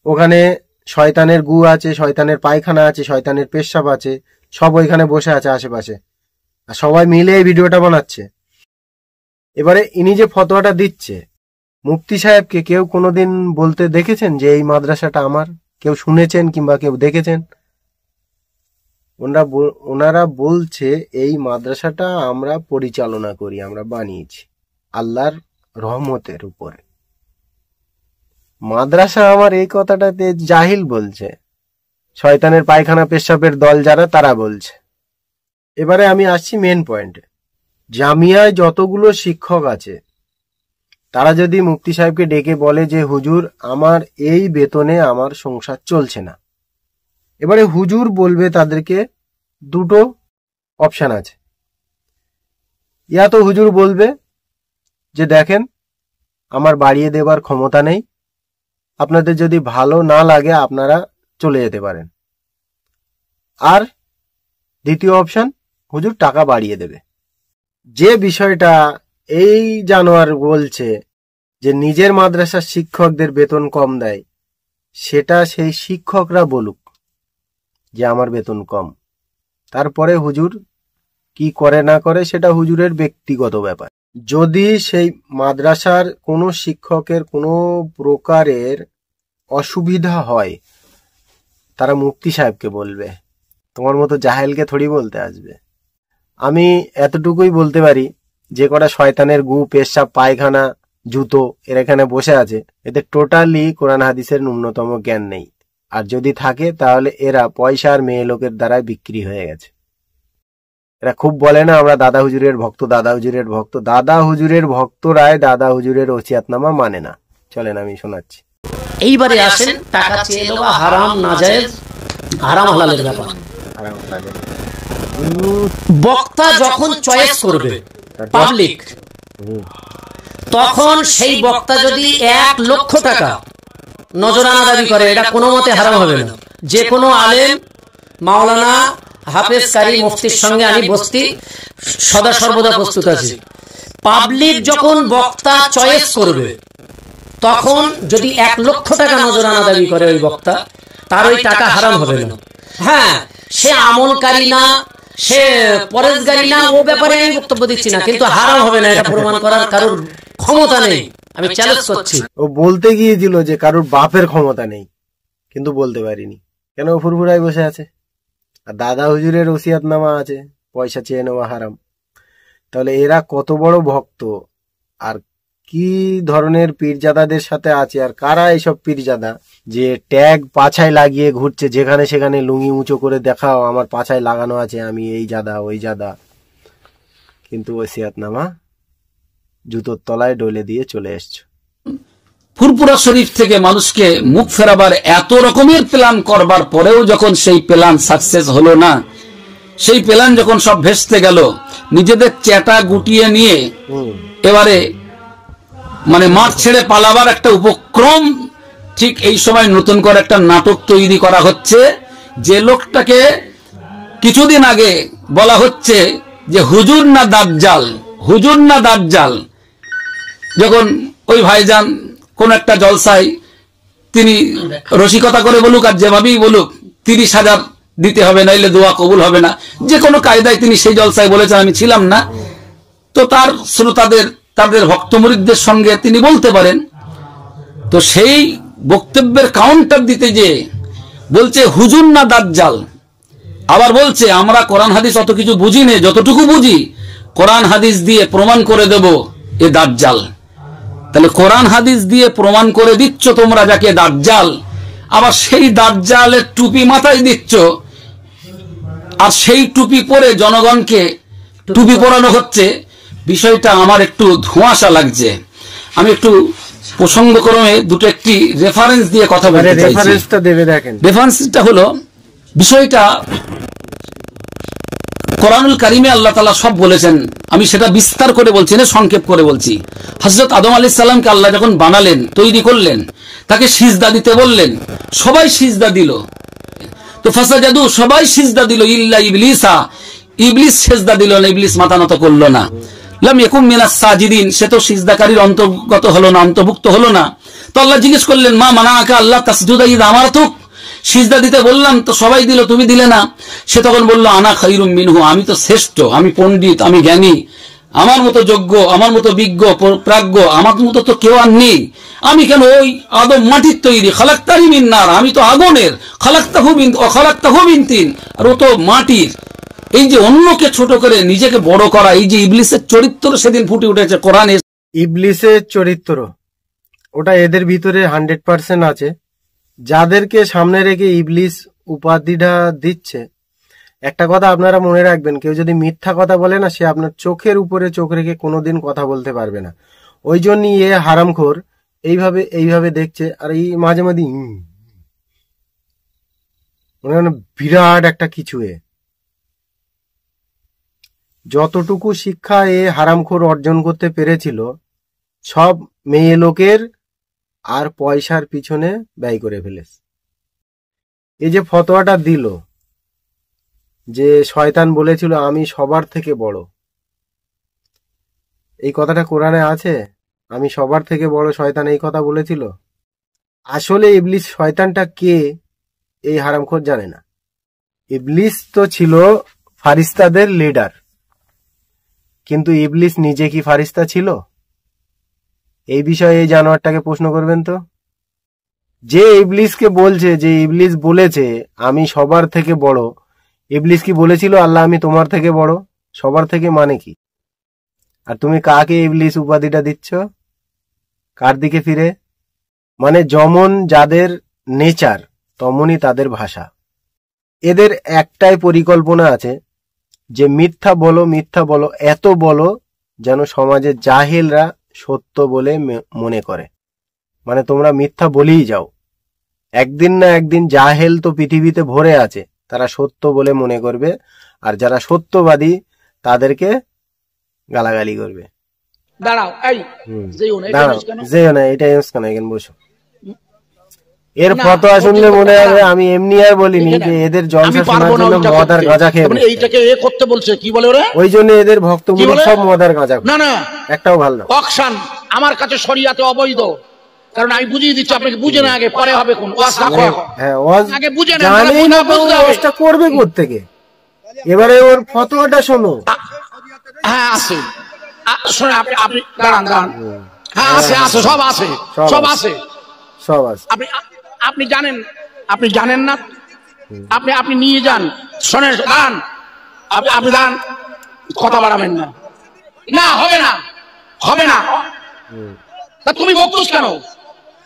ওখানে শয়তানের গু আছে, শয়তানের পায়খানা আছে, শয়তানের পেশাব আছে, সব ওইখানে বসে আছে আশেপাশে, আর সবাই মিলে এই ভিডিওটা বানাচ্ছে। এবারে ইনি যে ফতোয়াটা দিচ্ছে, মুফতি সাহেবকে কেউ কোনোদিন বলতে দেখেছেন যে এই মাদ্রাসাটা আমার? কেউ শুনেছেন কিংবা কেউ দেখেছেন? ওনারা বলছে এই মাদ্রাসাটা আমরা পরিচালনা করি, আমরা বানিয়েছি আল্লাহর রহমতের উপরে। মাদ্রাসা আমার, এই কথাটাতে জাহিল বলছে, শয়তানের পায়খানা পেশাবের দল যারা, তারা বলছে। এবারে আমি আসছি মেন পয়েন্টে। জামিয়ায় যতগুলো শিক্ষক আছে তারা যদি মুফতি সাহেবকে ডেকে বলে যে হুজুর আমার এই বেতনে আমার সংসার চলছে না, এবারে হুজুর বলবে তাদেরকে দুটো অপশন আছে। ইয়া তো হুজুর বলবে যে দেখেন আমার বাড়িয়ে দেবার ক্ষমতা নেই, আপনাদের যদি ভালো না লাগে আপনারা চলে যেতে পারেন। আর দ্বিতীয় অপশন, হুজুর টাকা বাড়িয়ে দেবে। যে বিষয়টা এই জানোয়ার বলছে যে নিজের মাদ্রাসার শিক্ষকদের বেতন কম দেয়, সেটা সেই শিক্ষকরা বলুক যে আমার বেতন কম, তারপরে হুজুর কি করে না করে সেটা হুজুরের ব্যক্তিগত ব্যাপার। যদি সেই মাদ্রাসার কোনো শিক্ষকের কোনো প্রকারের অসুবিধা হয়, তারা মুফতি সাহেবকে বলবে তোমার মতো জাহেলকে থোড়ি বলতে আসবে। আমি এতটুকুই বলতে পারি, যে কটা শয়তানের গু, পেশাব, পায়খানা, জুতো এর এখানে বসে আছে, এদের টোটালি কোরআন হাদিসের ন্যূনতম জ্ঞান নেই। আর যদি থাকে তাহলে এরা পয়সা আর মেয়ে লোকের দ্বারাই বিক্রি হয়ে গেছে। এরা খুব বলে না আমরা দাদা হুজুরের ভক্ত, দাদা হুজুরের ভক্ত। দাদা হুজুরের ভক্তরায় দাদা হুজুরের ওসিয়াতনামা মানে না। চলেন আমি শোনাচ্ছি। এইবারে আসেন টাকা চেয়ে নেওয়া হারাম নাজায়েজ, হারাম হালালের ব্যাপার। বক্তা যখন চয়েস করবে পাবলিক, তখন সেই বক্তা যদি 1 লক্ষ টাকা নজরানা দাবি করে, এটা কোনো মতে হারাম হবে না। যে কোনো আলেম, মাওলানা, হাফেজ, কারি, মুফতির সঙ্গে আমি বসতি সদা সর্বদা প্রস্তুত আছি। পাবলিক যখন বক্তা চয়েস করবে, তখন যদি 1 লক্ষ টাকা নজরানা দাবি করে ওই বক্তা, তার ওই টাকা হারাম হবে না। হ্যাঁ, সে আমলকারী না, সে পরেশগারী না, ও ব্যাপারে আমি বক্তব্য দিচ্ছি না, কিন্তু হারাম হবে না এটা প্রমাণ করার কারোর ক্ষমতা নেই। আমি চ্যালেঞ্জ করছি। ও বলতে গিয়েছিল যে কারোর বাপের ক্ষমতা নেই, কিন্তু বলতে পারিনি। কেন? ও ফুরফুরায় বসে আছে। আর দাদা হুজুরের ওসিয়াতনামা আছে, পয়সা চেয়ে নেওয়া হারাম। তাহলে এরা কত বড় ভক্ত, আর কি ধরনের পীরজাদাদের সাথে আছে, আর কারা এইসব পীরজাদা যে ট্যাগ পাছায় লাগিয়ে ঘুরছে, যেখানে সেখানে লুঙ্গি উঁচু করে দেখাও আমার পাছায় লাগানো আছে, আমি এই জাদা ওই জাদা, কিন্তু ওসিয়াতনামা জুতোর তলায় ডলে দিয়ে চলে এসছো। ফুরপুরা শরীফ থেকে মানুষকে মুখ ফেরাবার এত রকমের প্ল্যান করবার পরেও যখন সেই প্ল্যান সাকসেস হলো না, সেই প্ল্যান যখন সব ভেস্তে গেল, নিজেদের চেটা গুটিয়ে নিয়ে এবারে মানে মাঠ ছেড়ে পালাবার একটা উপক্রম, ঠিক এই সময় নতুন করে একটা নাটক তৈরি করা হচ্ছে। যে লোকটাকে কিছুদিন আগে বলা হচ্ছে যে হুজুর না দাজ্জাল, হুজুর না দাজ্জাল, যখন ওই ভাইজান কোন একটা জলসায় তিনি রসিকতা করে বলুক আর যেভাবেই বলুক 30,000 দিতে হবে, নাইলে দোয়া কবুল হবে না, যে কোনো কায়দায় তিনি সেই জলসায় বলেছেন, আমি ছিলাম না, তো তার শ্রোতাদের, তাদের ভক্ত মুরিদদের সঙ্গে তিনি বলতে পারেন। তো সেই বক্তব্যের কাউন্টার দিতে যে বলছে হুজুর না দাজ্জাল, আবার বলছে আমরা কোরআন হাদিস অত কিছু বুঝি না, যতটুকু বুঝি কোরআন হাদিস দিয়ে প্রমাণ করে দেব এ দাজ্জাল। তাহলে কোরআন হাদিস দিয়ে প্রমাণ করে দিচ্ছ তোমরা যাকে দাজ্জাল, আবার সেই দাজ্জালের টুপি মাথায় দিচ্ছ, আর সেই টুপি পরে জনগণকে টুপি পরানো হচ্ছে। বিষয়টা আমার একটু ধোঁয়াশা লাগছে। আমি একটু প্রসঙ্গক্রমে দুটো একটি রেফারেন্স দিয়ে কথা বলতে চাইছি। রেফারেন্সটা দেবে, দেখেন রেফারেন্সটা হলো, বিষয়টা কোরআনুল কারিমে আল্লাহ তাআলা সব বলেছেন, আমি সেটা বিস্তার করে বলছি না, সংক্ষেপ করে বলছি। হযরত আদম আলাইহিস সালামকে আল্লাহ যখন বানালেন, তৈরি করলেন, তাকে সিজদা দিতে বললেন, সবাই সিজদা দিল। তো ফাসাজাদু, সবাই সিজদা দিল ইল্লা ইবলিসা, ইবলিস সিজদা দিল না, ইবলিস মাথা নত করলো না। লাম ইয়াকুম মিনাস সাজিদিন, সে তো সিজদাকারীর অন্তর্গত হলো না, অন্তর্ভুক্ত হলো না। তো আল্লাহ জিজ্ঞেস করলেন মা মানাআকা আল্লাহ তাসজুদা ইয আমারতুক, সিজদা দিতে বললাম তো সবাই দিল, তুমি দিলে না। সে তখন বলল আনা খায়রুম মিনহু, আমি তো শ্রেষ্ঠ, আমি পণ্ডিত, আমি জ্ঞানী, আমার মতো যোগ্য, আমার মতো বিজ্ঞ প্রাজ্ঞ, আমার মতো তো কেউ আর নেই। আমি কেন, ওই আদম মাটির তৈরি, খালাকতানি মিন নার, আমি তো আগুনের, খালাকতাহু মিন তিন, আর ও তো মাটির। এই যে অন্যকে ছোট করে নিজেকে বড় করা, এই যে ইবলিসের চরিত্র সেদিন ফুটে উঠেছে কোরআনে। ইবলিসের চরিত্র ওটা এদের ভিতরে 100% আছে। যাদেরকে সামনে রেখে ইবলিস উপাধিটা দিচ্ছে, একটা কথা আপনারা মনে রাখবেন, কেউ যদি মিথ্যা কথা বলে না, সে আপনার চোখের উপরে চোখ রেখে কোনোদিন কথা বলতে পারবে না। ওই জন্যই এ হারামখোর এইভাবে দেখছে, আর এই মাঝে মাঝে মনে বিরাট একটা কিছু। যতটুকু শিক্ষা এ হারামখোর অর্জন করতে পেরেছিল, সব মেয়ে লোকের আর পয়সার পিছনে ব্যয় করে ফেলেছে। এই যে ফতোয়াটা দিল যে শয়তান বলেছিল আমি সবার থেকে বড়, এই কথাটা কোরআনে আছে? আমি সবার থেকে বড়, শয়তান এই কথা বলেছিল? আসলে ইবলিস শয়তানটা কে এই হারামখোর জানে না। ইবলিস তো ছিল ফারিস্তাদের লিডার, কিন্তু ইবলিস নিজে কি ফারিস্তা ছিল? এই বিষয়ে এই জানোয়ারটাকে প্রশ্ন করবেন তো। যে ইবলিসকে বলছে, যে ইবলিস বলেছে আমি সবার থেকে বড়, ইবলিস কি বলেছিল আল্লাহ আমি তোমার থেকে বড়? সবার থেকে মানে কি? আর তুমি কাকে ইবলিস উপাধিটা দিচ্ছ? কার দিকে ফিরে? মানে যেমন যাদের নেচার তেমনই তাদের ভাষা। এদের একটাই পরিকল্পনা আছে যে মিথ্যা বলো, এত বলো যেন সমাজে জাহেলরা সত্য বলে মনে করে। মানে তোমরা মিথ্যা বলেই যাও, একদিন না একদিন জাহেল তো পৃথিবীতে ভরে আছে, তারা সত্য বলে মনে করবে, আর যারা সত্যবাদী তাদেরকে গালাগালি করবে। দাঁড়াও, এই যেও না, এটা ইউজ কেন, এখানে বসো। এর ফতোয়া শুনলে মনে হবে আমি এমনি আর বলিনি যে এদের জলসা শোনার জন্য মদ আর গাঁজা খেয়ে এইটাকে এ করতে বলছে, কি বলে ওরা, ওই জন্য এদের ভক্ত মুরিদ সব মদ আর গাঁজা। না না, একটাও ভালো না। অকশান আমার কাছে শরিয়াতে অবৈধ, কারণ আমি বুঝিয়ে দিচ্ছি আপনাকে, বুঝে না আগে, পরে হবে কোন ওয়াজ রাখো। হ্যাঁ, ওয়াজ আগে বুঝে না, জানেই না ওয়াজটা করবে কোত্থেকে। এবারে ওর ফতোয়াটা শোনো। হ্যাঁ আছে, শুনে আপনি দাঁড়ান। হ্যাঁ আছে, সব আছে, সব আছে। আপনি জানেন না, আপনি নিয়ে যান, শোনেন, দাঁড়ান, আপনি দাঁড়ান, কথা বাড়াবেন না। না হবে না, হবে না। তা তুমি বকছিস কেন?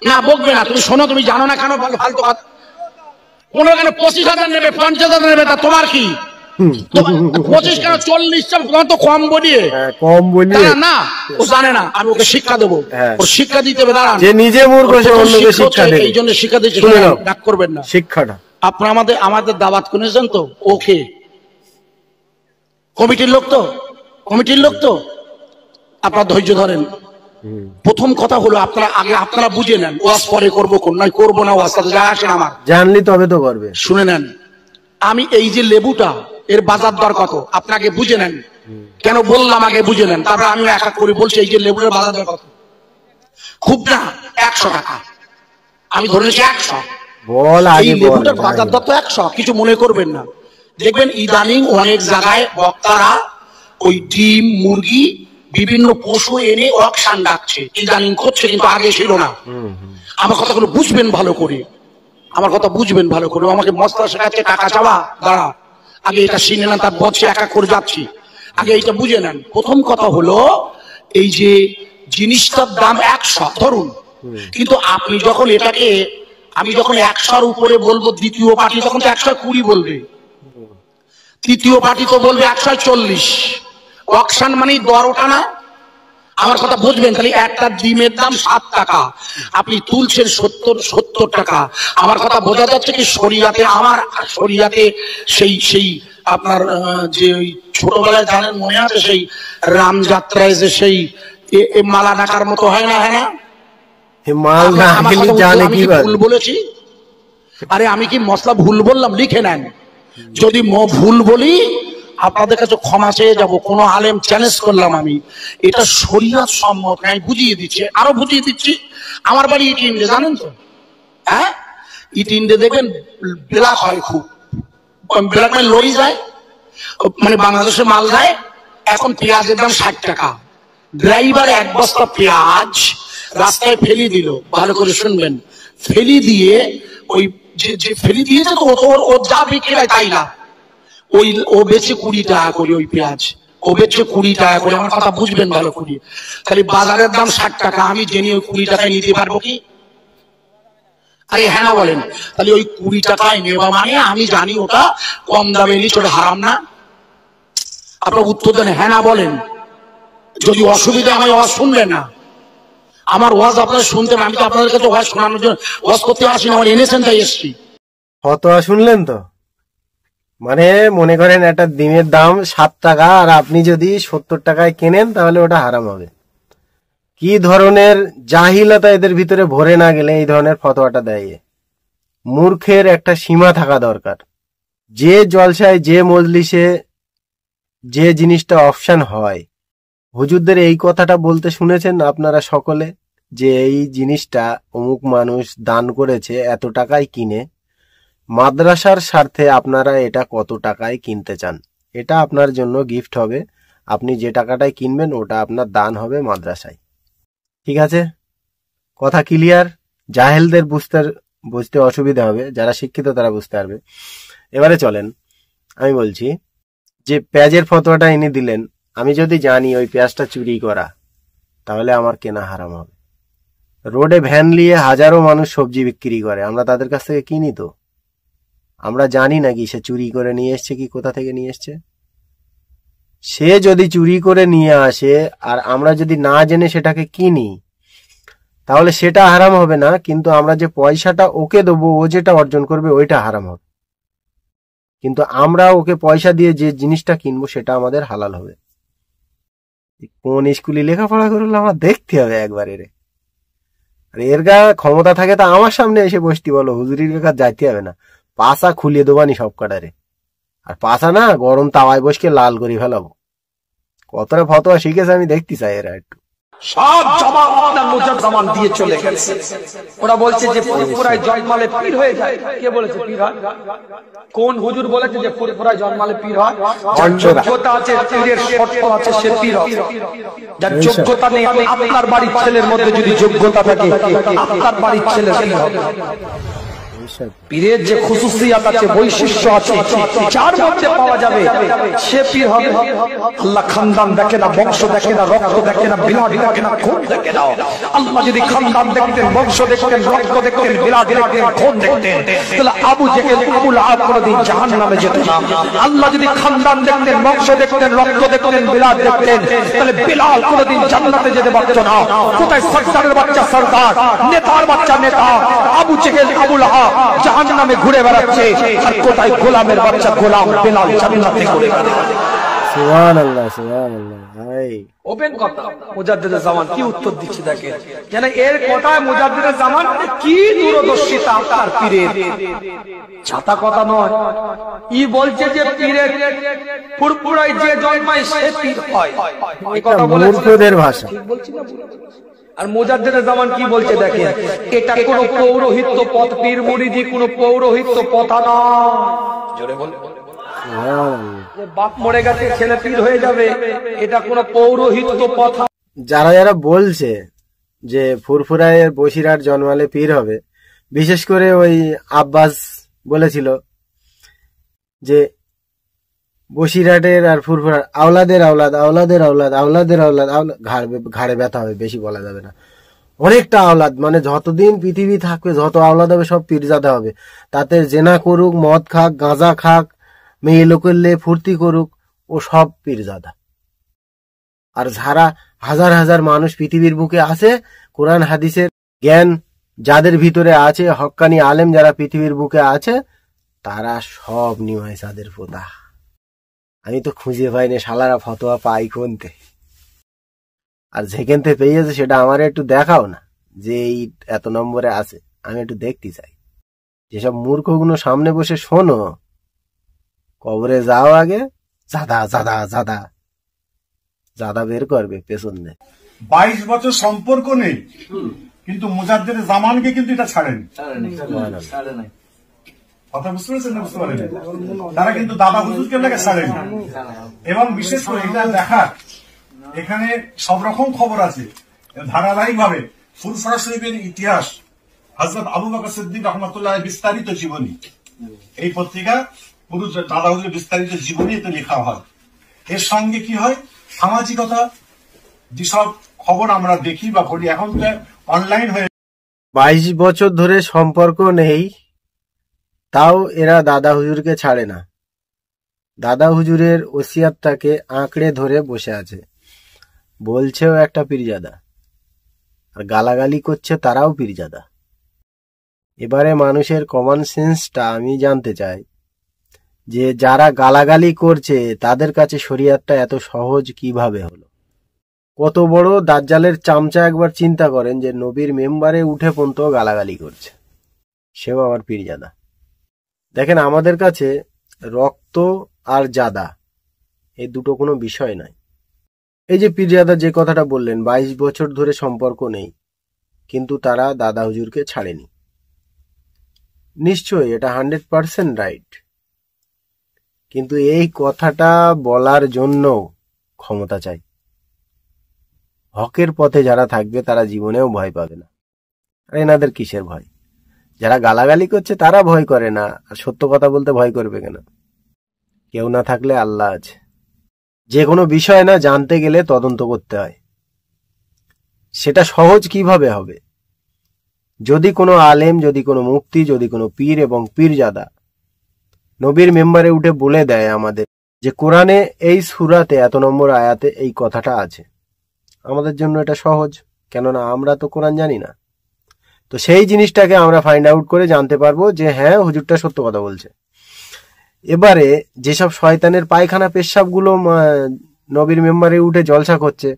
না বকবে না, তুমি শোনো, তুমি জানো না কেন ফালতু কথা। কোনো কেন 25,000 নেবে, 50,000 নেবে, তা তোমার কি? 25 কেন 40? তোমার তো কম বলিয়ে না, ও জানে না, আমি ওকে শিক্ষা দেবো, ওর শিক্ষা দিতে হবে। দাঁড়ান, যে নিজে মূর্খ সে অন্যকে শিক্ষা দেবে, এই জন্য শিক্ষা দিচ্ছি, ডাক করবেন না শিক্ষাটা। আপনারা আমাদের দাওয়াত করেছেন তো, ওকে কমিটির লোক তো আপনারা ধৈর্য ধরেন। প্রথম কথা হলো আপনারা বুঝে নেন, ওয়াজ পরে করবো কোন নয়, করবো না, ওয়াজ সাথে যায় আসে না আমার, জানলি তবে তো করবে। শুনে নেন, আমি এই যে লেবুটা এর বাজার দর কত আপনাকে বুঝে নেন, কেন বললাম আগে বুঝে নেন, তারপর আমি এক এক করে বলছি এই যে লেবুর বাজার দর কত। খুব না 100 টাকা, আমি ধরে নিচ্ছি 100। এই লেবুটার বাজার দর তো 100, কিছু মনে করবেন না। দেখবেন ইদানিং অনেক জায়গায় বক্তারা ওই ডিম, মুরগি, বিভিন্ন পশু এনে অকশান ডাকছে, ইদানিং করছে, কিন্তু আগে ছিল না। আমার কথাগুলো বুঝবেন ভালো করে, আমার কথা বুঝবেন ভালো করে। আমাকে মশলা শেখাচ্ছে টাকা চাওয়া, দাঁড়া, আগে এটা শিখে নেন, তার বলছে এক এক করে যাচ্ছি, আগে এইটা বুঝে নেন। প্রথম কথা হলো এই যে জিনিসটার দাম 100 ধরুন, কিন্তু আপনি যখন এটাকে, আমি যখন 100-র উপরে বলবো, দ্বিতীয় পার্টি তখন তো 120 বলবে, তৃতীয় পার্টি তো বলবে 140। অকশান মানে দর ওঠা না, আমার কথা বুঝবেন। তাহলে একটা ডিমের দাম 7 টাকা, আপনি তুলছেন 70 টাকা। আমার কথা বোঝা যাচ্ছে কি, শরিয়াতে সেই আপনার যে ওই ছোটবেলায় জানেন, মনে আছে সেই রামযাত্রায় যে সেই মালা ডাকার মতো হয় না, হ্যাঁ না, ভুল বলেছি? আরে আমি কি মশলা ভুল বললাম? লিখে নেন, যদি ভুল বলি আপনাদের কাছে ক্ষমা চেয়ে যাবো। কোন আলেম চ্যালেঞ্জ করলাম আমি, এটা শরিয়ত সম্মত, আমি বুঝিয়ে দিচ্ছি, আরো বুঝিয়ে দিচ্ছি। আমার বাড়ি ইটিন্ডে, জানেন তো? হ্যাঁ, ইটিন্ডে দেখবেন ব্ল্যাক হয় খুব, ব্ল্যাক মানে লরি যায়, মানে বাংলাদেশে মাল যায়। এখন পেঁয়াজের দাম 60 টাকা। ড্রাইভার 1 বস্তা পেঁয়াজ রাস্তায় ফেলি দিল, ভালো করে শুনবেন, ফেলি দিয়ে ওই যে ফেলি দিয়েছে তো ও যা বিক্রি হয় তাই না, ও বেচে 20 টাকা করে, ওই পেঁয়াজ ও বেচে 20 টাকা করে। আমার কথা বুঝবেন ভালো করে। তাহলে বাজারের দাম 60 টাকা, আমি জেনে ওই 20 টাকায় নিতে পারবো কি? আরে হ্যাঁ না বলেন। তাহলে ওই 20 টাকায় নেওয়া মানে আমি জানি ওটা কম দামে নিচ্ছে, ওটা হারাম না? আপনার উত্তর দেন, হ্যাঁ না বলেন। যদি অসুবিধা হয় ওয়াজ শুনবেন না, আমার ওয়াজ আপনারা শুনতেন, আমি তো আপনাদের কাছে ওয়াজ শোনানোর জন্য ওয়াজ করতে আসি না, আমার এনেছেন তাই এসছি। ফতোয়া শুনলেন তো? মানে মনে করেন একটা ডিমের দাম 7 টাকা, আর আপনি যদি 70 টাকায় কেনেন তাহলে ওটা হারাম হবে। কি ধরনের জাহিলতা এদের ভিতরে ভরে না গেলে এই ধরনের ফতোয়াটা দেয়। মূর্খের একটা সীমা থাকা দরকার। যে জলসায়, যে মজলিসে যে জিনিসটা অপশন হয়, হুজুরদের এই কথাটা বলতে শুনেছেন আপনারা সকলে, যে এই জিনিসটা অমুক মানুষ দান করেছে এত টাকায় কিনে, মাদ্রাসার স্বার্থে আপনারা এটা কত টাকায় কিনতে চান, এটা আপনার জন্য গিফট হবে, আপনি যে টাকাটায় কিনবেন ওটা আপনার দান হবে মাদ্রাসায়। ঠিক আছে, কথা ক্লিয়ার? জাহেলদের বুঝতে অসুবিধা হবে, যারা শিক্ষিত তারা বুঝতে পারবে। এবারে চলেন, আমি বলছি যে পেঁয়াজের ফতোয়াটা এনে দিলেন, আমি যদি জানি ওই পেঁয়াজটা চুরি করা, তাহলে আমার কেনা হারাম হবে। রোডে ভ্যান নিয়ে হাজারো মানুষ সবজি বিক্রি করে, আমরা তাদের কাছ থেকে কিনি, তো আমরা জানি নাকি সে চুরি করে নিয়ে এসছে কি কোথা থেকে নিয়ে এসছে? সে যদি চুরি করে নিয়ে আসে আর আমরা যদি না জেনে সেটাকে কিনি, তাহলে সেটা হারাম হবে না, কিন্তু আমরা যে পয়সাটা ওকে দেবো, ও যেটা অর্জন করবে ওইটা হারাম হবে। কিন্তু আমরা ওকে পয়সা দিয়ে যে জিনিসটা কিনবো সেটা আমাদের হালাল হবে। কোন স্কুলে লেখাপড়া করলে আমার দেখতে হবে একবারে রে। আর এর গা ক্ষমতা থাকে তা আমার সামনে এসে বসতি, বলো হুজুরির কাছে যাইতে হবে না, পাশা খুলিয়ে দেবানি সব কাটারে। আর পাশা না গরম তাওয়ায় বসকে লাল করে ফেলাবো। কতটা ফতোয়া শিখেছে আমি দেখতে চাই এরা একটু। সব জবাব আপনার মুজাদ্দামান দিয়ে চলে গেছে। ওরা বলছে যে ফুরফুরায় জন্মালে পীর হয়ে যায়। কে বলেছে পীর হয়? কোন হুজুর বলেছে যে ফুরফুরায় জন্মালে পীর হয়? যার যোগ্যতা আছে, পীরের শর্ত আছে, সে পীর হবে। যার যোগ্যতা নেই, আপনার বাড়ির ছেলের মধ্যে যদি যোগ্যতা থাকে, আপনার বাড়ির ছেলে পীর হবে। পীরের যে খুসুসিয়াত আছে, বৈশিষ্ট্য আছে, যার মধ্যে পাওয়া যাবে সে পীর হবে। আল্লাহ খানদান দেখে না, বংশ দেখে না, রক্ত দেখে না, বিলাদ দেখে না, খুন দেখে না। আল্লাহ যদি খানদান দেখতেন, বংশ দেখতেন, রক্ত দেখতেন, বিলাদ দেখতেন, খুন দেখতেন, তাহলে আবু জেহেল, আবু লাহাব কোনদিন জাহান্নামে যেত না। আল্লাহ যদি খানদান দেখতেন, বংশ দেখতেন, রক্ত দেখতেন, বিলাদ দেখতেন, তাহলে বিলাল কোনদিন জান্নাতে যেতে পারত না। কোথায় সরদারের বাচ্চা সরদার, নেতার বাচ্চা নেতা, আবু জেহেল, আবু লাহাব জাহান্নামে ঘুরে বেড়াচ্ছে, আর কোথায় গোলামের বাচ্চা গোলাম বেলাল জান্নাতে ঘুরে বেড়াচ্ছে। সুবহানাল্লাহ, সুবহানাল্লাহ। ভাই ওপেন কথা, মুজাদ্দিদুল জামান কি উত্তর দিচ্ছে দেখেন। যেন এর কথায় মুজাদ্দিদুল জামান কি দূরদর্শিতা আপনার পীরের, ছাতা কথা নয়। ই বলছে যে পীরের ফুরফুরায় যে জন্মায় সে পীর হয়, এই কথা বলেছে মূর্খদের ভাষা। ঠিক বলছি না? আর মুজাদ্দিদুল জামান কি বলছে দেখেন, এটা কোনো পৌরোহিত্য পথ, পীর মুরিদি কোনো পৌরোহিত্য পথ না। জোরে বল। বাপ মরে গেছে ছেলে পীর হয়ে যাবে, এটা কোনো পৌরোহিত্য পথ। যারা যারা বলছে যে ফুরফুরায়ের বসিরহাট জন্মালে পীর হবে, বিশেষ করে ওই আব্বাস বলেছিল যে বসিরহাটের আর ফুরফুরার আওলাদের আওলাদ, আওলাদের আওলাদ, আওলাদের আওলাদ, ঘাড়ে ব্যথা হবে, বেশি বলা যাবে না। অনেকটা আওলাদ, মানে যতদিন পৃথিবী থাকবে যত আওলাদ হবে সব পীরজাদা হবে। তাতে জেনা করুক, মদ খাক, গাঁজা খাক, মেয়ে লোকের ফুর্তি করুক, ও সব পীরজাদা। আর যারা হাজার হাজার মানুষ পৃথিবীর বুকে আছে, কোরআন হাদিসের জ্ঞান যাদের ভিতরে আছে, হক্কানি আলেম যারা পৃথিবীর বুকে আছে, তারা সব নিমাই সাদের পোতা। আমি তো খুঁজে পাইনি, শালারা ফতোয়া পাই কোনতে। আর যেখানতে পেয়েছে সেটা আমার একটু দেখাও না, যে এই এত নম্বরে আছে, আমি একটু দেখতে চাই। যেসব মূর্খগুলো সামনে বসে শোনো, কবরে যাও আগে জাদা জাদা জাদা জাদা বের করবে পেছন দিয়ে। 22 বছর সম্পর্ক নেই, কিন্তু মুজাদ্দিদ জামানকে কিন্তু এটা ছাড়েনি। কথা বুঝতে পেরেছেন না? বুঝতে পারেন? তারা কিন্তু দাদা হুজুরকে লাগে ছাড়েনি। এবং বিশেষ করে এটা দেখা, এখানে সব রকম খবর আছে ধারাবাহিক ভাবে। ফুরফুরা শরীফের ইতিহাস, হযরত আবু বকর সিদ্দিক রাহমাতুল্লাহ বিস্তারিত জীবনী, এই পত্রিকা পুরো দাদা হুজুরের বিস্তারিত জীবনী এতে লেখা হয়। এর সঙ্গে কি হয়, সামাজিকতা যেসব খবর আমরা দেখি বা পড়ি, এখন তো অনলাইন হয়ে। 22 বছর ধরে সম্পর্ক নেই, তাও এরা দাদা হুজুরকে ছাড়ে না। দাদা হুজুরের ওসিয়াতটাকে আঁকড়ে ধরে বসে আছে, বলছেও একটা পীরজাদা, আর গালাগালি করছে তারাও পীরজাদা। এবারে মানুষের কমন সেন্সটা আমি জানতে চাই, যে যারা গালাগালি করছে তাদের কাছে শরিয়াতটা এত সহজ কিভাবে হলো? কত বড় দাজ্জালের চামচা একবার চিন্তা করেন, যে নবীর মেম্বারে উঠে পর্যন্ত গালাগালি করছে, সেও আবার পীরজাদা। দেখেন, আমাদের কাছে রক্ত আর জাদা এই দুটো কোনো বিষয় নাই। এই যে পীরজাদা যে কথাটা বললেন, 22 বছর ধরে সম্পর্ক নেই, কিন্তু তারা দাদা হুজুরকে ছাড়েনি, নিশ্চয়ই এটা 100% রাইট। কিন্তু এই কথাটা বলার জন্য ক্ষমতা চাই। হকের পথে যারা থাকবে তারা জীবনেও ভয় পাবে না। আর এনাদের কিসের ভয়? যারা গালাগালি করছে তারা ভয় করে না, আর সত্য কথা বলতে ভয় করবে কেন? কেউ না থাকলে আল্লাহ আছে। যে কোনো বিষয় না জানতে গেলে তদন্ত করতে হয়। সেটা সহজ কিভাবে হবে? যদি কোনো আলেম, যদি কোনো মুফতি, যদি কোনো পীর এবং পীরজাদা নবীর মেম্বারে উঠে বলে দেয় আমাদের যে কোরআনে এই সূরাতে এত নম্বর আয়াতে এই কথাটা আছে, আমাদের জন্য এটা সহজ, কেননা আমরা তো কোরআন জানি না। তো সেই জিনিসটাকে আমরা ফাইন্ড আউট করে জানতে পারবো যে হ্যাঁ, হুজুরটা সত্য কথা বলছে। এবারে যেসব শয়তানের পায়খানা পেশাবগুলো নবীর মেম্বারে উঠে জলসা করছে,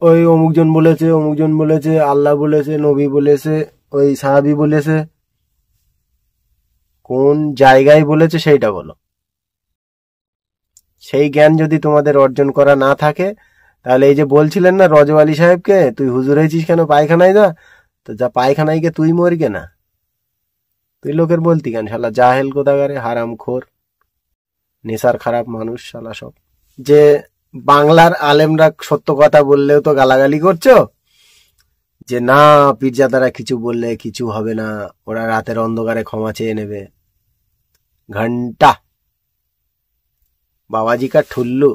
ওই অমুকজন বলেছে, অমুকজন বলেছে, আল্লাহ বলেছে, নবী বলেছে, ওই সাহাবী বলেছে, কোন জায়গায় বলেছে সেইটা বলো। সেই জ্ঞান যদি তোমাদের অর্জন করা না থাকে, তাহলে এই যে বলছিলেন না রজব আলী সাহেবকে, তুই হুজুর হয়েছিস কেন, পায়খানায় যা। তো যা পায়খানায় গিয়ে তুই মরগে না, তুই লোকের বলতি কেন? শালা জাহেল কোথাকারে, হারাম খোর, নেশার খারাপ মানুষ শালা সব। যে বাংলার আলেমরা সত্য কথা বললেও তো গালাগালি করছো যে না, পীরজাদারা কিছু বললে কিছু হবে না, ওরা রাতের অন্ধকারে ক্ষমা চেয়ে নেবে। ঘন্টা বাবাজি কা ঠুল্লু,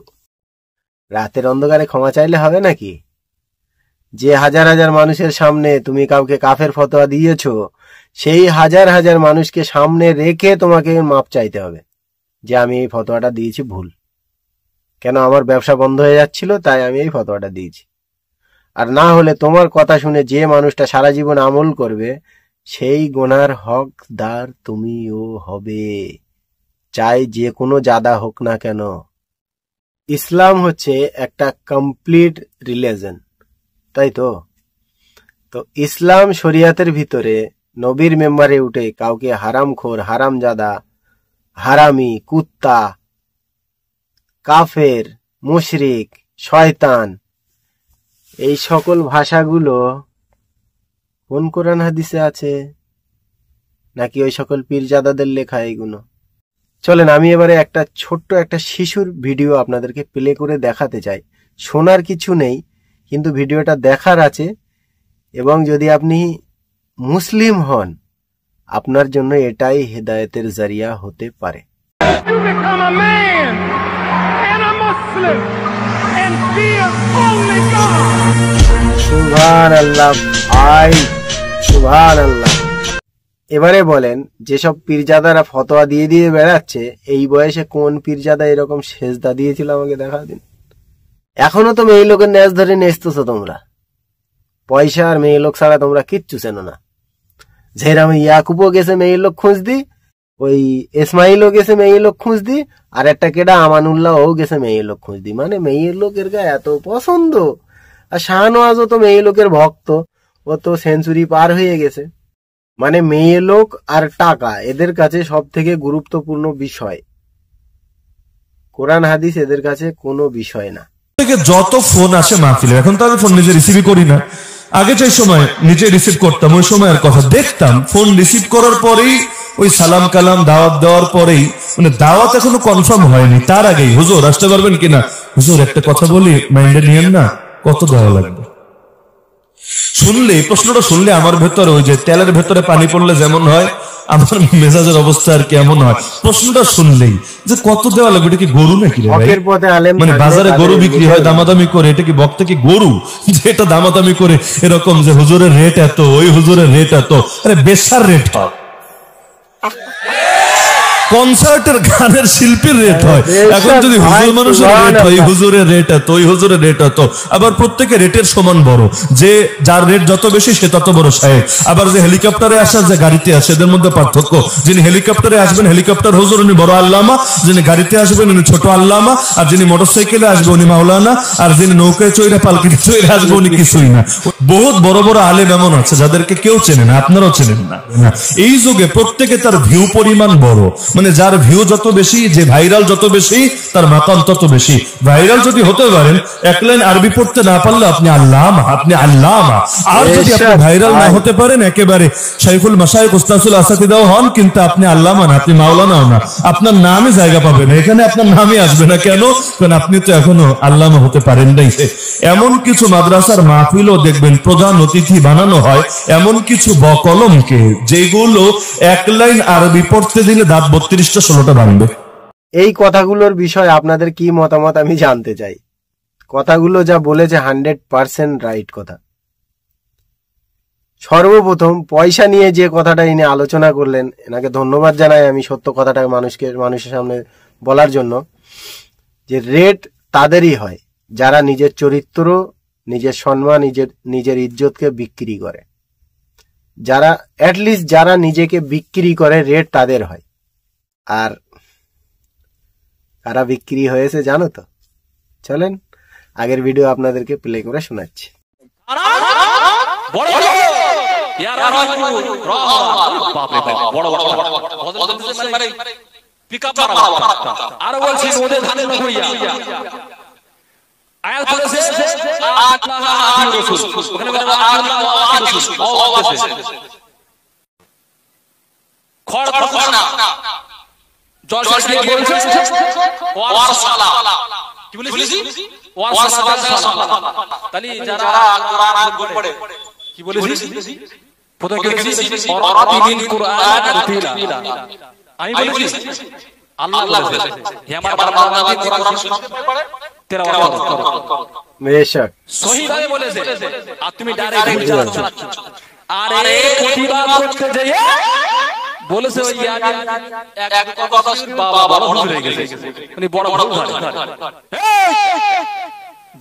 রাতের অন্ধকারে ক্ষমা চাইলে হবে নাকি? যে হাজার হাজার মানুষের সামনে তুমি কাউকে কাফের ফতোয়া দিয়েছো, সেই হাজার হাজার মানুষকে সামনে রেখে তোমাকে মাপ চাইতে হবে যে আমি এই ফতোয়াটা দিয়েছি ভুল, কেন আমার ব্যবসা বন্ধ হয়ে যাচ্ছিল তাই আমি এই ফতোয়াটা দিয়েছি। আর না হলে তোমার কথা শুনে যে মানুষটা সারা জীবন আমল করবে, সেই গুনার হকদার তুমিও হবে, চাই যে কোনো জাদা হোক না কেন। ইসলাম হচ্ছে একটা কমপ্লিট রিলিজন, তাই তো? তো ইসলাম শরিয়াতের ভিতরে নবীর মেম্বারে উঠে কাউকে হারামখোর, হারামজাদা, হারামি, কুত্তা, কাফের, মুশরিক, শয়তান, এই সকল ভাষাগুলো কোন কোরআন হাদিসে আছে নাকি ওই সকল পীরজাদাদের লেখা এইগুলো? চলেন আমি এবারে একটা ছোট্ট একটা শিশুর ভিডিও আপনাদেরকে প্লে করে দেখাতে চাই। শোনার কিছু নেই, কিন্তু ভিডিওটা দেখার আছে, এবং যদি আপনি মুসলিম হন আপনার জন্য এটাই হেদায়েতের জারিয়া হতে পারে। সুবহানাল্লাহ ভাই, সুবহানাল্লাহ। এবারে বলেন, যেসব পীরজাদারা ফতোয়া দিয়ে দিয়ে বেড়াচ্ছে, এই বয়সে কোন পীরজাদা এরকম সেজদা দিয়েছিল আমাকে দেখা দিন। এখনো তো মেয়ে লোকের ন্যাস ধরে নেচতেছো তোমরা, পয়সা আর মেয়ে লোক ছাড়া তোমরা কিচ্ছু চেনো না। যেরাম ইয়াকুবও গেছে মেয়ে লোক খুঁজ দি, ওই ইসমাইলও গেছে মেয়ে লোক খুঁজ দি, আর একটা কেডা আমানুল্লাহ ও গেছে মেয়ে লোক খুঁজ দি। মানে মেয়ে লোকের গায়ে এত পছন্দ। আর শাহনওয়াজও তো মেয়ে লোকের ভক্ত, ও তো সেঞ্চুরি পার হয়ে গেছে। মানে মেয়ে লোক আর টাকা এদের কাছে সব থেকে গুরুত্বপূর্ণ বিষয়, কোরআন হাদিস এদের কাছে কোনো বিষয় না। যত ফোন আসে মাহফিলে, এখন তো আমি ফোন নিজে রিসিভই করি না, আগে যে সময় নিজে রিসিভ করতাম ওই সময়ের কথা দেখতাম। ফোন রিসিভ করার পরেই ওই সালাম কালাম দাওয়াত দেওয়ার পরেই, মানে দাওয়াত এখনো কনফার্ম হয়নি, তার আগেই হুজুর আসতে পারবেন কিনা, হুজুর একটা কথা বলি মাইন্ডে নিয়েন না, কত দেওয়া লাগবে। শুনলে প্রশ্নটা শুনলে আমার ভেতরে ওই যে তেলের ভেতরে পানি পড়লে যেমন হয়, আমার মেজাজের অবস্থা আর কেমন হয় প্রশ্নটা শুনলেই, যে কত দেওয়া লাগবে। এটা কি গরু নাকি রে ভাই? মানে বাজারে গরু বিক্রি হয় দামাদামি করে, এটা কি বক্তা কি গরু যে এটা দামাদামি করে এরকম যে হুজুরের রেট এত, ওই হুজুরের রেট এত? আরে বেশার রেট হয়, কনসার্টের গানের শিল্পীর রেট হয়। এখন যদি হুজুর মানুষের রেট হয়, হুজুরের রেট এত, ওই হুজুরের রেট এত। আবার প্রত্যেকে রেটের সমান বড়, যে যার রেট যত বেশি সে তত বড় সাহেব। আবার যে হেলিকপ্টারে আসা, যে গাড়িতে আসে, এদের মধ্যে পার্থক্য। যিনি হেলিকপ্টারে আসবেন হেলিকপ্টার হুজুর, উনি বড় আল্লামা। যিনি গাড়িতে আসবেন উনি ছোট আল্লামা। আর যিনি মোটরসাইকেলে আসবে উনি মাওলানা। আর যিনি নৌকায় চড়ে পালকিতে চড়ে আসবে উনি কিছুই না। বহুত বড় বড় আলেম এমন আছে যাদেরকে কেউ চেনে না, আপনারাও চেনেন না। এই যুগে প্রত্যেকে তার ভিউ পরিমাণ বড়, মানে যার ভিউ যত বেশি, যে ভাইরাল যত বেশি, তার মাকাম তত বেশি। ভাইরাল যদি হতে পারেন, এক লাইন আরবি পড়তে না পারলে আপনি আল্লামা, আপনি আল্লামা। আর যদি আপনি ভাইরাল না হতে পারেন, একেবারে শাইখুল মাশায়েখ উস্তাদুল আসাতিদাও হন, কিন্তু আপনি আল্লামা না, আপনি মাওলানাও না, আপনার নামে জায়গা পাবে না, এখানে আপনার নামই আসবে না। কেন? কারণ আপনি তো এখনো আল্লামা হতে পারেন নাই। এমন কিছু মাদ্রাসার মাহফিলও দেখবেন প্রধান অতিথি বানানো হয় এমন কিছু বকলমকে, যেগুলো এক লাইন আরবি পড়তে দিলে দাঁত 32টা 16টা ভাঙবে। এই কথাগুলোর বিষয়ে আপনাদের কি মতামত আমি জানতে চাই। কথাগুলো যা বলেছে 100% রাইট কথা। সর্বপ্রথম পয়সা নিয়ে যে কথাটা ইনি আলোচনা করলেন, এনাকে ধন্যবাদ জানাই আমি সত্য কথাটা মানুষের সামনে বলার জন্য, যে রেট তাদেরই হয় যারা নিজের চরিত্র, নিজের সম্মান, নিজের ইজ্জতকে বিক্রি করে। যারা অ্যাটলিস্ট যারা নিজেকে বিক্রি করে রেট তাদের হয়। আর কারা বিক্রি হয়েছে জানো তো? চলেন আগের ভিডিও আপনাদেরকে প্লে করে শোনাচ্ছি। আরো বলছি ওদের ধানের নগরিয়া আয়াত বলেছে ওখানে খড় না জল দিয়ে বলছে ওয়ারসালা কি বলেছিস ওয়ারসালা তাহলে যারা কোরআন পড়ে কি বলেছিস প্রথমে কি বলেছিস অরাতিল কুরআন তিলা আমি বলেছি আল্লাহ বলেছে হে আমার বান্দা কোরআন পড়ে তেলাওয়াত করো বেশক সহি ভাবে বলেছে আর তুমি ডাইরেক্ট যাচ্ছ আরে প্রতিবাদ করতে যাই বলেছে ওই আমি এক কথা বাবা বড় হুজুর হয়ে গেছে উনি বড় বড়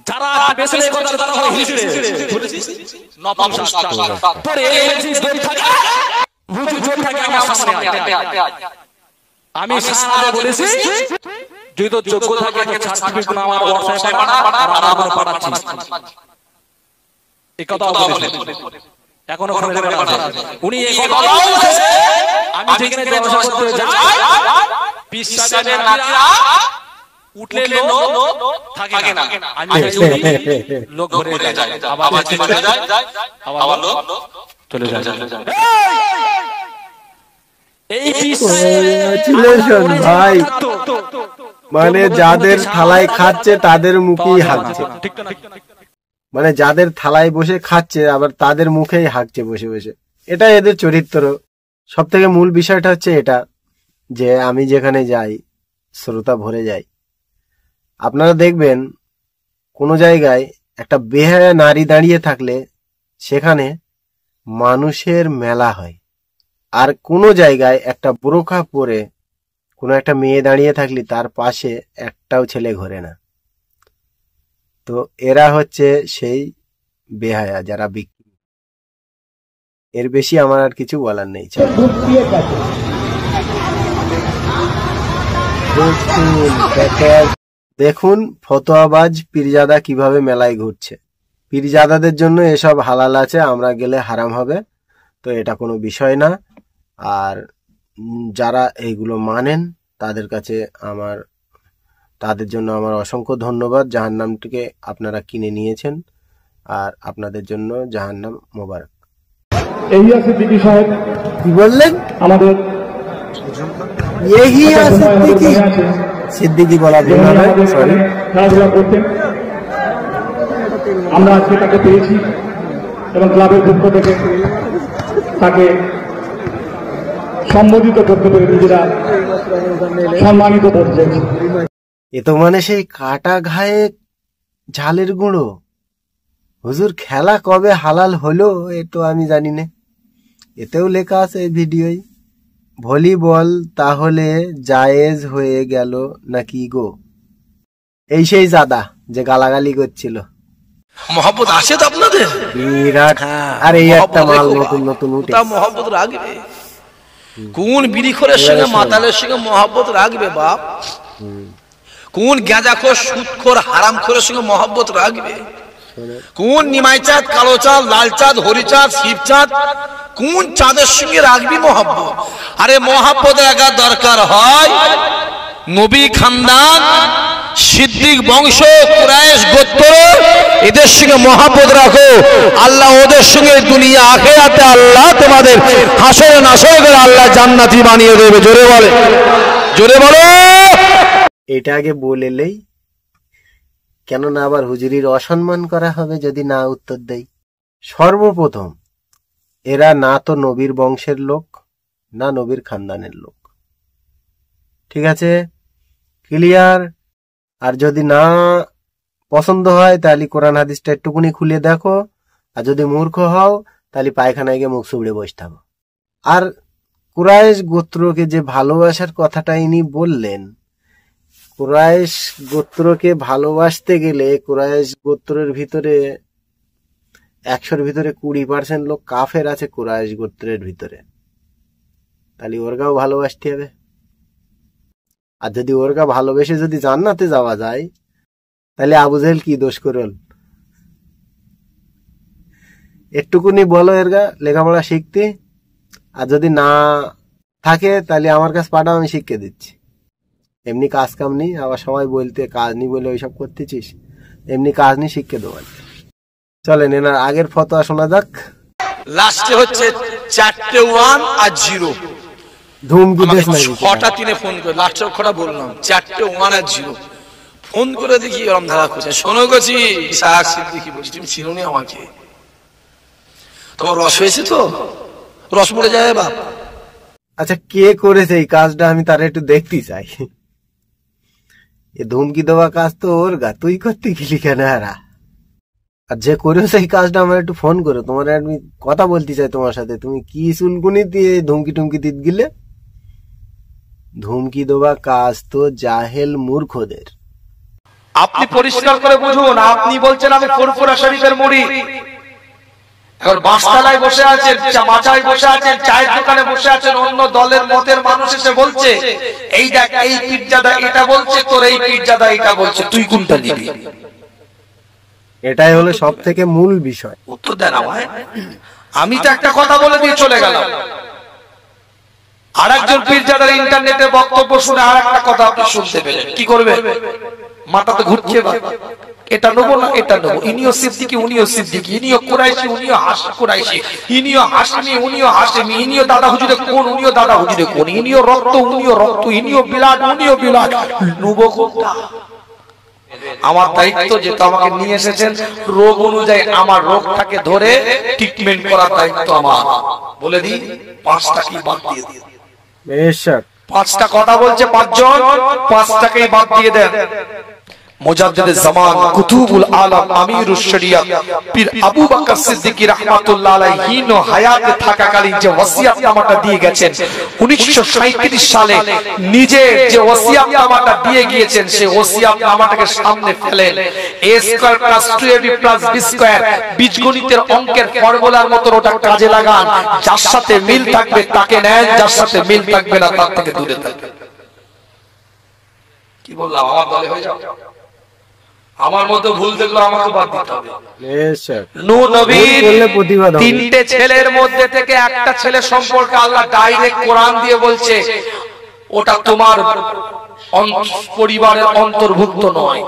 যারা বেশি কথা তারা হয় হিজড়ে বলেছিস নপুংসক পরে এই জোর থাকে হুজুর জোর থাকে আমার সামনে আমি সারা বলেছি যদি তো যোগ্য থাকে একটা সার্টিফিকেট না আমার হোয়াটসঅ্যাপে পাঠা আর আমার পাঠাচ্ছি এই কথা বলেছে এখনো ফোনে পাঠাচ্ছে উনি এই কথা বলেছে আমি যেখানে জলসা করতে যাই পিসাবের নাতিরা উঠলে লোক থাকে না আমি যাই লোক ভরে যায় আবার চলে যায় আবার লোক চলে যায় এই ভাই মানে যাদের থালায় খাচ্ছে তাদের মুখেই হাঁকছে, মানে যাদের থালায় বসে খাচ্ছে আবার তাদের মুখেই হাঁকছে বসে বসে। এটা এদের চরিত্র। সব থেকে মূল বিষয়টা হচ্ছে এটা যে আমি যেখানে যাই শ্রোতা ভরে যায়। আপনারা দেখবেন কোনো জায়গায় একটা বেহায়া নারী দাঁড়িয়ে থাকলে সেখানে মানুষের মেলা হয়, আর কোনো জায়গায় একটা বোরখা পরে কোনো একটা মেয়ে দাঁড়িয়ে থাকলে তার পাশে একটাও ছেলে ঘোরে না। তো এরা হচ্ছে সেই বেহায়া যারা বিক্রি। এর বেশি আমার আর কিছু বলার নেই। দেখুন ফতোয়াবাজ পীরজাদা কিভাবে মেলায় ঘুরছে। পীরজাদাদের জন্য এসব হালাল আছে, আমরা গেলে হারাম হবে, তো এটা কোনো বিষয় না। আর যারা এইগুলো মানেন তাদের জন্য আমার অসংখ্য ধন্যবাদ। জাহান্নামটিকে আপনারা কিনে নিয়েছেন, আর আপনাদের জন্য জাহান্নাম মোবারক। এহিয়া সিদ্দিকী সাহেব কি বললেন? আমাদের সিদ্দিকী বলা ভুল হবে, সরি। খেলাধুলা করতেন, আমরা আজকে তাকে পেয়েছি এবং ক্লাবের পক্ষ থেকে তাকে সম্বোধিত করতে পেরে নিজেরা সম্মানিত করছে। এ তো মানে সেই কাটা ঘায়ে ঝালের গুঁড়ো। হুজুর খেলা কবে হালাল হলো এ তো আমি জানি না। এতেও লেখা আছে এই ভিডিওয়, ভলিবল তাহলে জায়েজ হয়ে গেল নাকি গো? এই সেই জাদা যে গালাগালি করছিল। মহব্বত আছে তো আপনাদের বিরাট। আর এই একটা মাল নতুন নতুন উঠে মহব্বত রাখবে। কোন বিড়িখোরের সঙ্গে মাতালের সঙ্গে মহব্বত রাখবে বাপ? কোন গাঁজাখোর সুদখোর হারামখোরের সঙ্গে মহব্বত রাখবে? কোন নিমাই চাঁদ, কালো চাঁদ, লাল চাঁদ, হরি চাঁদ, শিব চাঁদ, কোন চাঁদের সঙ্গে রাখবি মহব্বত? আরে মহব্বত রাখার দরকার হয় নবী খানদান, সিদ্দিক বংশ, কুরাইশ গোত্র, এদের সঙ্গে মহব্বত রাখো। আল্লাহ ওদের সঙ্গে দুনিয়া আখিরাতে আল্লাহ তোমাদের হাসরে নাসরে করে আল্লাহ জান্নাতি বানিয়ে দেবে। জোরে বলে, জোরে বলো। এটা আগে বলেলেই কেননা আবার হুজুরির অসম্মান করা হবে যদি না উত্তর দেই। সর্বপ্রথম এরা না তো নবীর বংশের লোক, না নবীর খানদানের লোক, ঠিক আছে? ক্লিয়ার? আর যদি না পছন্দ হয় তাহলে কোরআন হাদিসটা একটুকুনি খুলে দেখো, আর যদি মূর্খ হও তাহলে পায়খানায় গিয়ে মুখ চুবড়ে বসে থাকো। আর কুরাইশ গোত্রকে যে ভালোবাসার কথাটা ইনি বললেন, কুরাইশ গোত্রকে ভালোবাসতে গেলে কুরাইশ গোত্রের ভিতরে 100-র ভিতরে 20% লোক কাফের আছে কুরাইশ গোত্রের ভিতরে, তাহলে ওরগাও ভালোবাসতে হবে। আর যদি ওরগা ভালোবেসে যদি জান্নাতে যাওয়া যায়, তাহলে আবু জেহেল কি দোষ করল? একটুকুনি বলো এরগা লেখাপড়া শিখতে, আর যদি না থাকে তাহলে আমার কাছে পাঠাও, আমি শিখে দিচ্ছি। এমনি কাজ কাম নেই, আবার সবাই বলতে কাজ নেই বলে ওইসব করতেছিস, এমনি কাজ নেই, শিখে দেবো। চলেন এনার আগের ফতোয়া শোনা যাক। লাস্টে হচ্ছে 4টে 1 আর 0। ধুমকি দেশ নাই, 6টা 3-এ ফোন করে লাস্টের অক্ষরটা বললাম, 4টে 1 আর 0 ফোন করে দেখি এরকম ধারা করছে। শোনো গেছি ইসাক সিদ্দিকী বলছি, তুমি চিনো নি আমাকে? তোমার রস হয়েছে তো, রস পড়ে যায় বাপ। আচ্ছা, কে করেছে এই কাজটা? আমি তার একটু দেখতে চাই। এ ধুমকি দেওয়া কাজ তো ওর গা, তুই করতে গেলি কেন? আর যে করেছে এই কাজটা আমার একটু ফোন করো, তোমার আমি কথা বলতে চাই তোমার সাথে। তুমি কি চুলকুনি দিয়ে ধুমকি টুমকি দিতে গেলে? ধুমকি দেওয়া কাজ তো জাহেল মূর্খদের। আপনি পরিষ্কার করে বুঝুন, আপনি বলছেন আমি ফুরফুরা শরীফের মুড়ি, এখন বাসতলায় বসে আছেন, মাচায় বসে আছেন, চায়ের দোকানে বসে আছেন, অন্য দলের মতের মানুষ এসে বলছে এই দেখ এই পীরজাদা এটা বলছে, তোর এই পীরজাদা এটা বলছে, তুই কোনটা নিবি? এটাই হলো সব থেকে মূল বিষয়। উত্তর দেন আমায়। আমি তো একটা কথা বলে দিয়ে চলে গেলাম, আর একজন পীরজাদার ইন্টারনেটে বক্তব্য শুনে আর একটা কথা আপনি শুনতে পেলেন, কি করবে? মাথাতে ঘুরছে, এটা নেবো না এটা নেবো, ইনিও সিদ্দিকী উনিও সিদ্দিকী, ইনিও কুরাইশি উনিও কুরাইশি, ইনিও হাশমি উনিও হাশমি, ইনিও দাদা হুজুরে কোন উনিও দাদা হুজুরে কোন, ইনিও রক্ত উনিও রক্ত, ইনিও বিলাদ উনিও বিলাদ, নেবো কোনটা? আমার দায়িত্ব যেটা আমাকে নিয়ে এসেছেন, রোগ অনুযায়ী আমার রোগটাকে ধরে ট্রিটমেন্ট করার দায়িত্ব আমার। বলে দিই 5টা কি বাদ দিয়ে দিই। 5টা কথা বলছে 5 জন, 5টাকেই বাদ দিয়ে দেন। মুজাদ্দিদে জামান কুতুবুল আলম আমিরুশ শরিয়ত পীর আবু বকর সিদ্দিকী রাহমাতুল্লাহ আলাইহি হায়াতে থাকাকালীন যে ওসিয়তনামাটা দিয়ে গেছেন 1937 সালে, নিজে যে ওসিয়তনামাটা দিয়ে গিয়েছেন সেই ওসিয়তনামাটাকে সামনে ফেলেন, a square plus 2ab plus b square বীজগণিতের অঙ্কের ফর্মুলার মতো ওটা কাজে লাগান, যার সাথে মিল থাকবে তাকে নেন, যার সাথে মিল থাকবে না তার থেকে দূরে থাকবেন। কি বললাম? আমার দলে হয়ে যাও, আমার মতো ভুল দেখলো আমাকে বাদ দিতে হবে। নূহ নবীর 3টে ছেলের মধ্যে থেকে একটা ছেলে সম্পর্কে আল্লাহ ডাইরেক্ট কোরআন দিয়ে বলছে ওটা তোমার পরিবারের অন্তর্ভুক্ত নয়।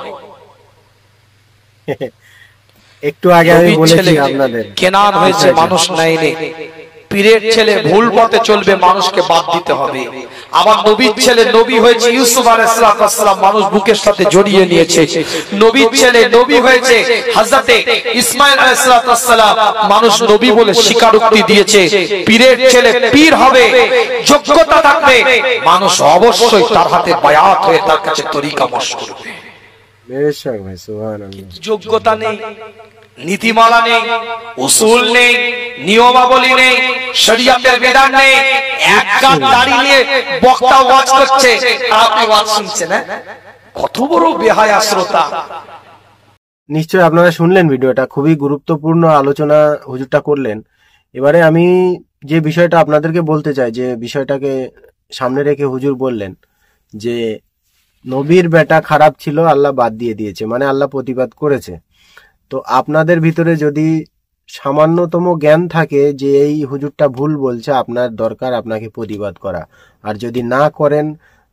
একটু আগে আমি বলেছি আপনাদের, কেনান হয়েছে মানুষ নাইনে, পীরের ছেলে ভুল পথে চলবে, মানুষকে বাদ দিতে হবে। আবার নবীর ছেলে নবী হয়েছে ইউসুফ আলাইহিস সালাম, মানুষ বুকের সাথে জড়িয়ে নিয়েছে। নবীর ছেলে নবী হয়েছে হযরতে ইসমাঈল আলাইহিস সালাম, মানুষ নবী বলে স্বীকারোক্তি দিয়েছে। পীরের ছেলে পীর হবে, যোগ্যতা থাকবে, মানুষ অবশ্যই তার হাতে বায়াত হয়ে তার কাছে তরিকা মশ করবে। বেশক ভাই, সুবহানাল্লাহ। যোগ্যতা নেই, নীতিমালা নেই, উসুল নেই, নিয়মাবলী নেই, শরীয়তের বিধান নেই, এক কাঁধ দাড়ি নিয়ে বক্তা ওয়াজ করছে আর আপনি ওয়াজ শুনছেন। কত বড় বেহায়া শ্রোতা! নিশ্চয় আপনারা শুনলেন ভিডিওটা, খুবই গুরুত্বপূর্ণ আলোচনা হুজুরটা করলেন। এবারে আমি যে বিষয়টা আপনাদেরকে বলতে চাই, যে বিষয়টাকে সামনে রেখে হুজুর বললেন যে নবীর বেটা খারাপ ছিল, আল্লাহ বাদ দিয়ে দিয়েছে, মানে আল্লাহ প্রতিবাদ করেছে। তো আপনাদের ভিতরে যদি সামান্যতম জ্ঞান থাকে যে এই হুজুরটা ভুল বলছে, আপনার দরকার আপনাকে প্রতিবাদ করা, আর যদি না করেন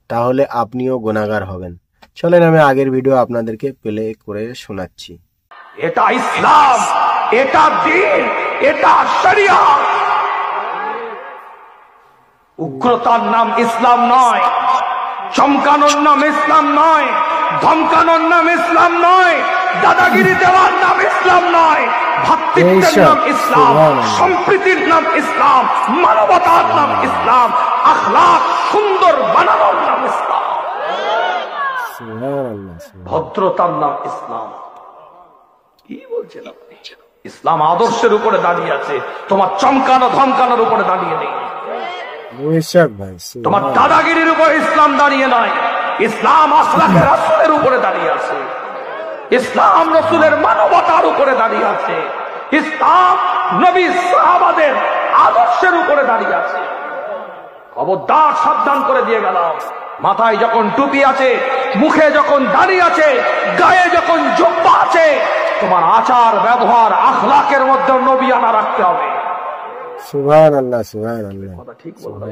তাহলে আপনিও গুনাহগার হবেন। চলেন আমি আগের ভিডিও আপনাদেরকে প্লে করে শোনাচ্ছি। এটা ইসলাম, এটা দ্বীন, এটা শরিয়ত। উগ্রতার নাম ইসলাম নয়, চমকানোর নাম ইসলাম নয়, ধমকানোর নাম ইসলাম নয়, দাদাগিরি দেওয়ার নাম ইসলাম নয়, ভাতৃত্বের নাম ইসলাম, সম্প্রীতির নাম ইসলাম, মানবতার নাম ইসলাম, আখলাক সুন্দর বানানোর নাম ইসলাম। ভদ্রতার নাম ইসলাম। কি বলছেন আপনি? ইসলাম আদর্শের উপরে দাঁড়িয়ে আছে, তোমার চমকানো ধমকানোর উপরে দাঁড়িয়ে নেই। তোমার দাদাগিরির উপর ইসলাম দাঁড়িয়ে নয়, ইসলাম আখলাকে রাসূলের উপরে দাঁড়িয়ে আছে, ইসলাম রাসূলের মানবতার উপরে দাঁড়িয়ে আছে, ইসলাম নবী সাহাবাদের আদর্শের উপরে দাঁড়িয়ে আছে। খবরদার, সাবধান করে দিয়ে গেলাম, মাথায় যখন টুপি আছে, মুখে যখন দাড়ি আছে, গায়ে যখন জুব্বা আছে, তোমার আচার ব্যবহার আখলাকের মধ্যে নবিয়ানা রাখতে হবে। সুবহানাল্লাহ, সুবহানাল্লাহ। কথা ঠিক বললাম।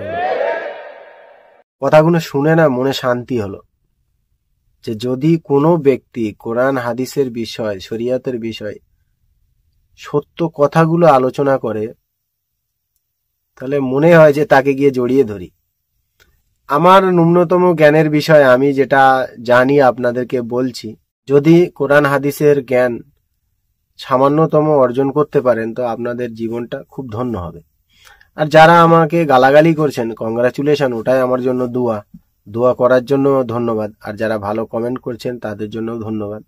কথাগুলো শুনে না মনে শান্তি হলো যে যদি কোনো ব্যক্তি কোরআন হাদিসের বিষয়, শরিয়াতের বিষয় সত্য কথাগুলো আলোচনা করে, তাহলে মনে হয় যে তাকে গিয়ে জড়িয়ে ধরি। আমার ন্যূনতম জ্ঞানের বিষয় আমি যেটা জানি আপনাদেরকে বলছি। যদি কোরআন হাদিসের জ্ঞান সামান্যতম অর্জন করতে পারেন তো আপনাদের জীবনটা খুব ধন্য হবে। আর যারা আমাকে গালাগালি করছেন, কংগ্রাচুলেশন, ওটাই আমার জন্য দোয়া করার জন্য ধন্যবাদ। আর যারা ভালো কমেন্ট করছেন তাদের জন্য ধন্যবাদ।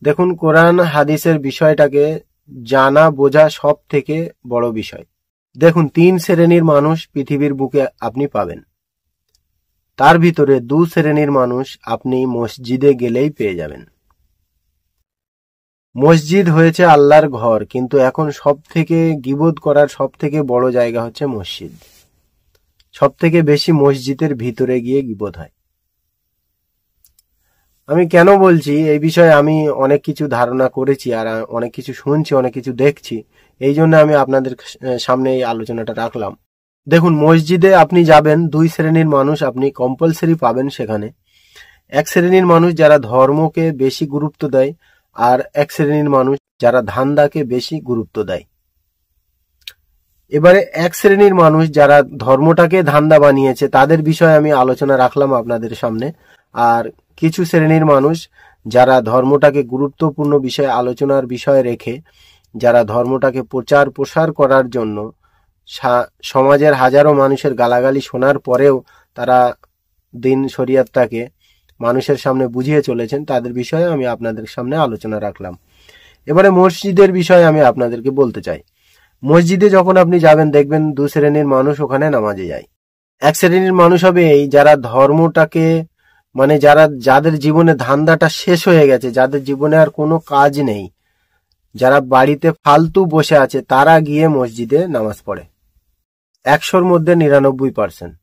দেখুন, কোরআন হাদিসের বিষয়টাকে জানা বোঝা সব থেকে বড় বিষয়। দেখুন, 3 শ্রেণীর মানুষ পৃথিবীর বুকে আপনি পাবেন। তার ভিতরে 2 শ্রেণীর মানুষ আপনি মসজিদে গেলেই পেয়ে যাবেন। মসজিদ হয়েছে আল্লাহর ঘর, কিন্তু এখন সব থেকে গীবত করার সব থেকে বড় জায়গা হচ্ছে মসজিদ। সব থেকে বেশি মসজিদের ভিতরে গিয়ে গীবত হয়। আমি কেন বলছি এই বিষয়ে, আমি অনেক কিছু ধারণা করেছি আর অনেক কিছু শুনছি, অনেক কিছু দেখছি, এই জন্য আমি আপনাদের সামনে এই আলোচনাটা রাখলাম। দেখুন, মসজিদে আপনি যাবেন, 2 শ্রেণীর মানুষ আপনি কম্পালসারি পাবেন সেখানে। 1 শ্রেণীর মানুষ যারা ধর্মকে বেশি গুরুত্ব দেয়, আর 1 শ্রেণীর মানুষ যারা ধান্দাকে বেশি গুরুত্ব দেয়। এবারে 1 শ্রেণীর মানুষ যারা ধর্মটাকে ধান্দা বানিয়েছে তাদের বিষয়ে আমি আলোচনা রাখলাম আপনাদের সামনে। আর কিছু শ্রেণীর মানুষ যারা ধর্মটাকে গুরুত্বপূর্ণ বিষয়ে আলোচনার বিষয় রেখে, যারা ধর্মটাকে প্রচার প্রসার করার জন্য সমাজের হাজারো মানুষের গালাগালি শোনার পরেও তারা দিন শরিয়তটাকে মানুষের সামনে বুঝিয়ে চলেছেন, তাদের বিষয়ে আমি আপনাদের সামনে আলোচনা রাখলাম। এবারে মসজিদের বিষয়ে আমি আপনাদেরকে বলতে চাই। মসজিদে যখন আপনি যাবেন দেখবেন 2 শ্রেণীর মানুষ ওখানে নামাজে যায়। 1 শ্রেণীর মানুষ হবে এই যারা ধর্মটাকে যাদের জীবনে ধান্দাটা শেষ হয়ে গেছে, যাদের জীবনে আর কোনো কাজ নেই, যারা বাড়িতে ফালতু বসে আছে, তারা গিয়ে মসজিদে নামাজ পড়ে 100-র মধ্যে 99%।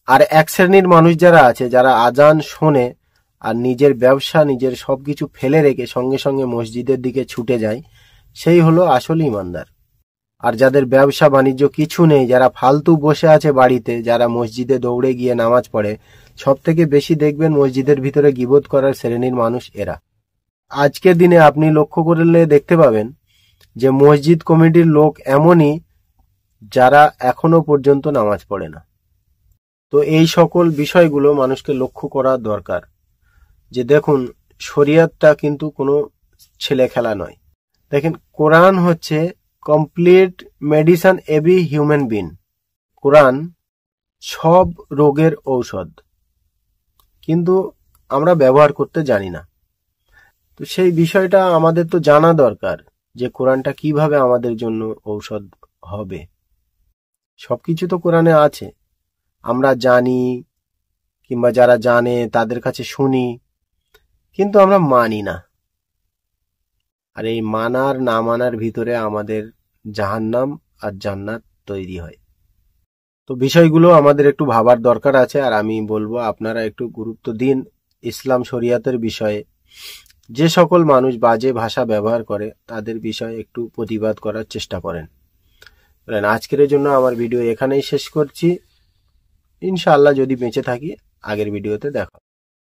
আর 1 শ্রেণীর মানুষ যারা আছে, যারা আজান শোনে আর নিজের ব্যবসা, নিজের সবকিছু ফেলে রেখে সঙ্গে সঙ্গে মসজিদের দিকে ছুটে যায়, সেই হলো আসল ইমানদার। আর যাদের ব্যবসা বাণিজ্য কিছু নেই, যারা ফালতু বসে আছে বাড়িতে, যারা মসজিদে দৌড়ে গিয়ে নামাজ পড়ে, সব থেকে বেশি দেখবেন মসজিদের ভিতরে গীবত করার শ্রেণীর মানুষ এরা। আজকের দিনে আপনি লক্ষ্য করলে দেখতে পাবেন যে মসজিদ কমিটির লোক এমনই যারা এখনো পর্যন্ত নামাজ পড়ে না। তো এই সকল বিষয়গুলো মানুষকে লক্ষ্য করা দরকার যে দেখুন, শরিয়তটা কিন্তু কোনো ছেলে খেলা নয়। দেখেন, কোরআন হচ্ছে complete medicine every human being. Quran সব রোগের ঔষধ, কিন্তু আমরা ব্যবহার করতে জানি না। তো সেই বিষয়টা আমাদের তো জানা দরকার যে কোরআনটা কিভাবে আমাদের জন্য ঔষধ হবে। সবকিছু তো কোরআনে আছে, আমরা জানি, কিংবা যারা জানে তাদের কাছে শুনি, কিন্তু আমরা মানি না। আর এই মানার না মানার ভিতরে আমাদের জাহান্নাম আর জান্নাত তৈরি হয়। তো বিষয়গুলো আমাদের একটু ভাবার দরকার আছে। আর আমি বলবো আপনারা একটু গুরুত্ব দিন ইসলাম শরিয়াতের বিষয়ে। যে সকল মানুষ বাজে ভাষা ব্যবহার করে তাদের বিষয়ে একটু প্রতিবাদ করার চেষ্টা করেন। আজকের জন্য আমার ভিডিও এখানেই শেষ করছি। ইনশাআল্লাহ যদি বেঁচে থাকি আগের ভিডিওতে দেখা।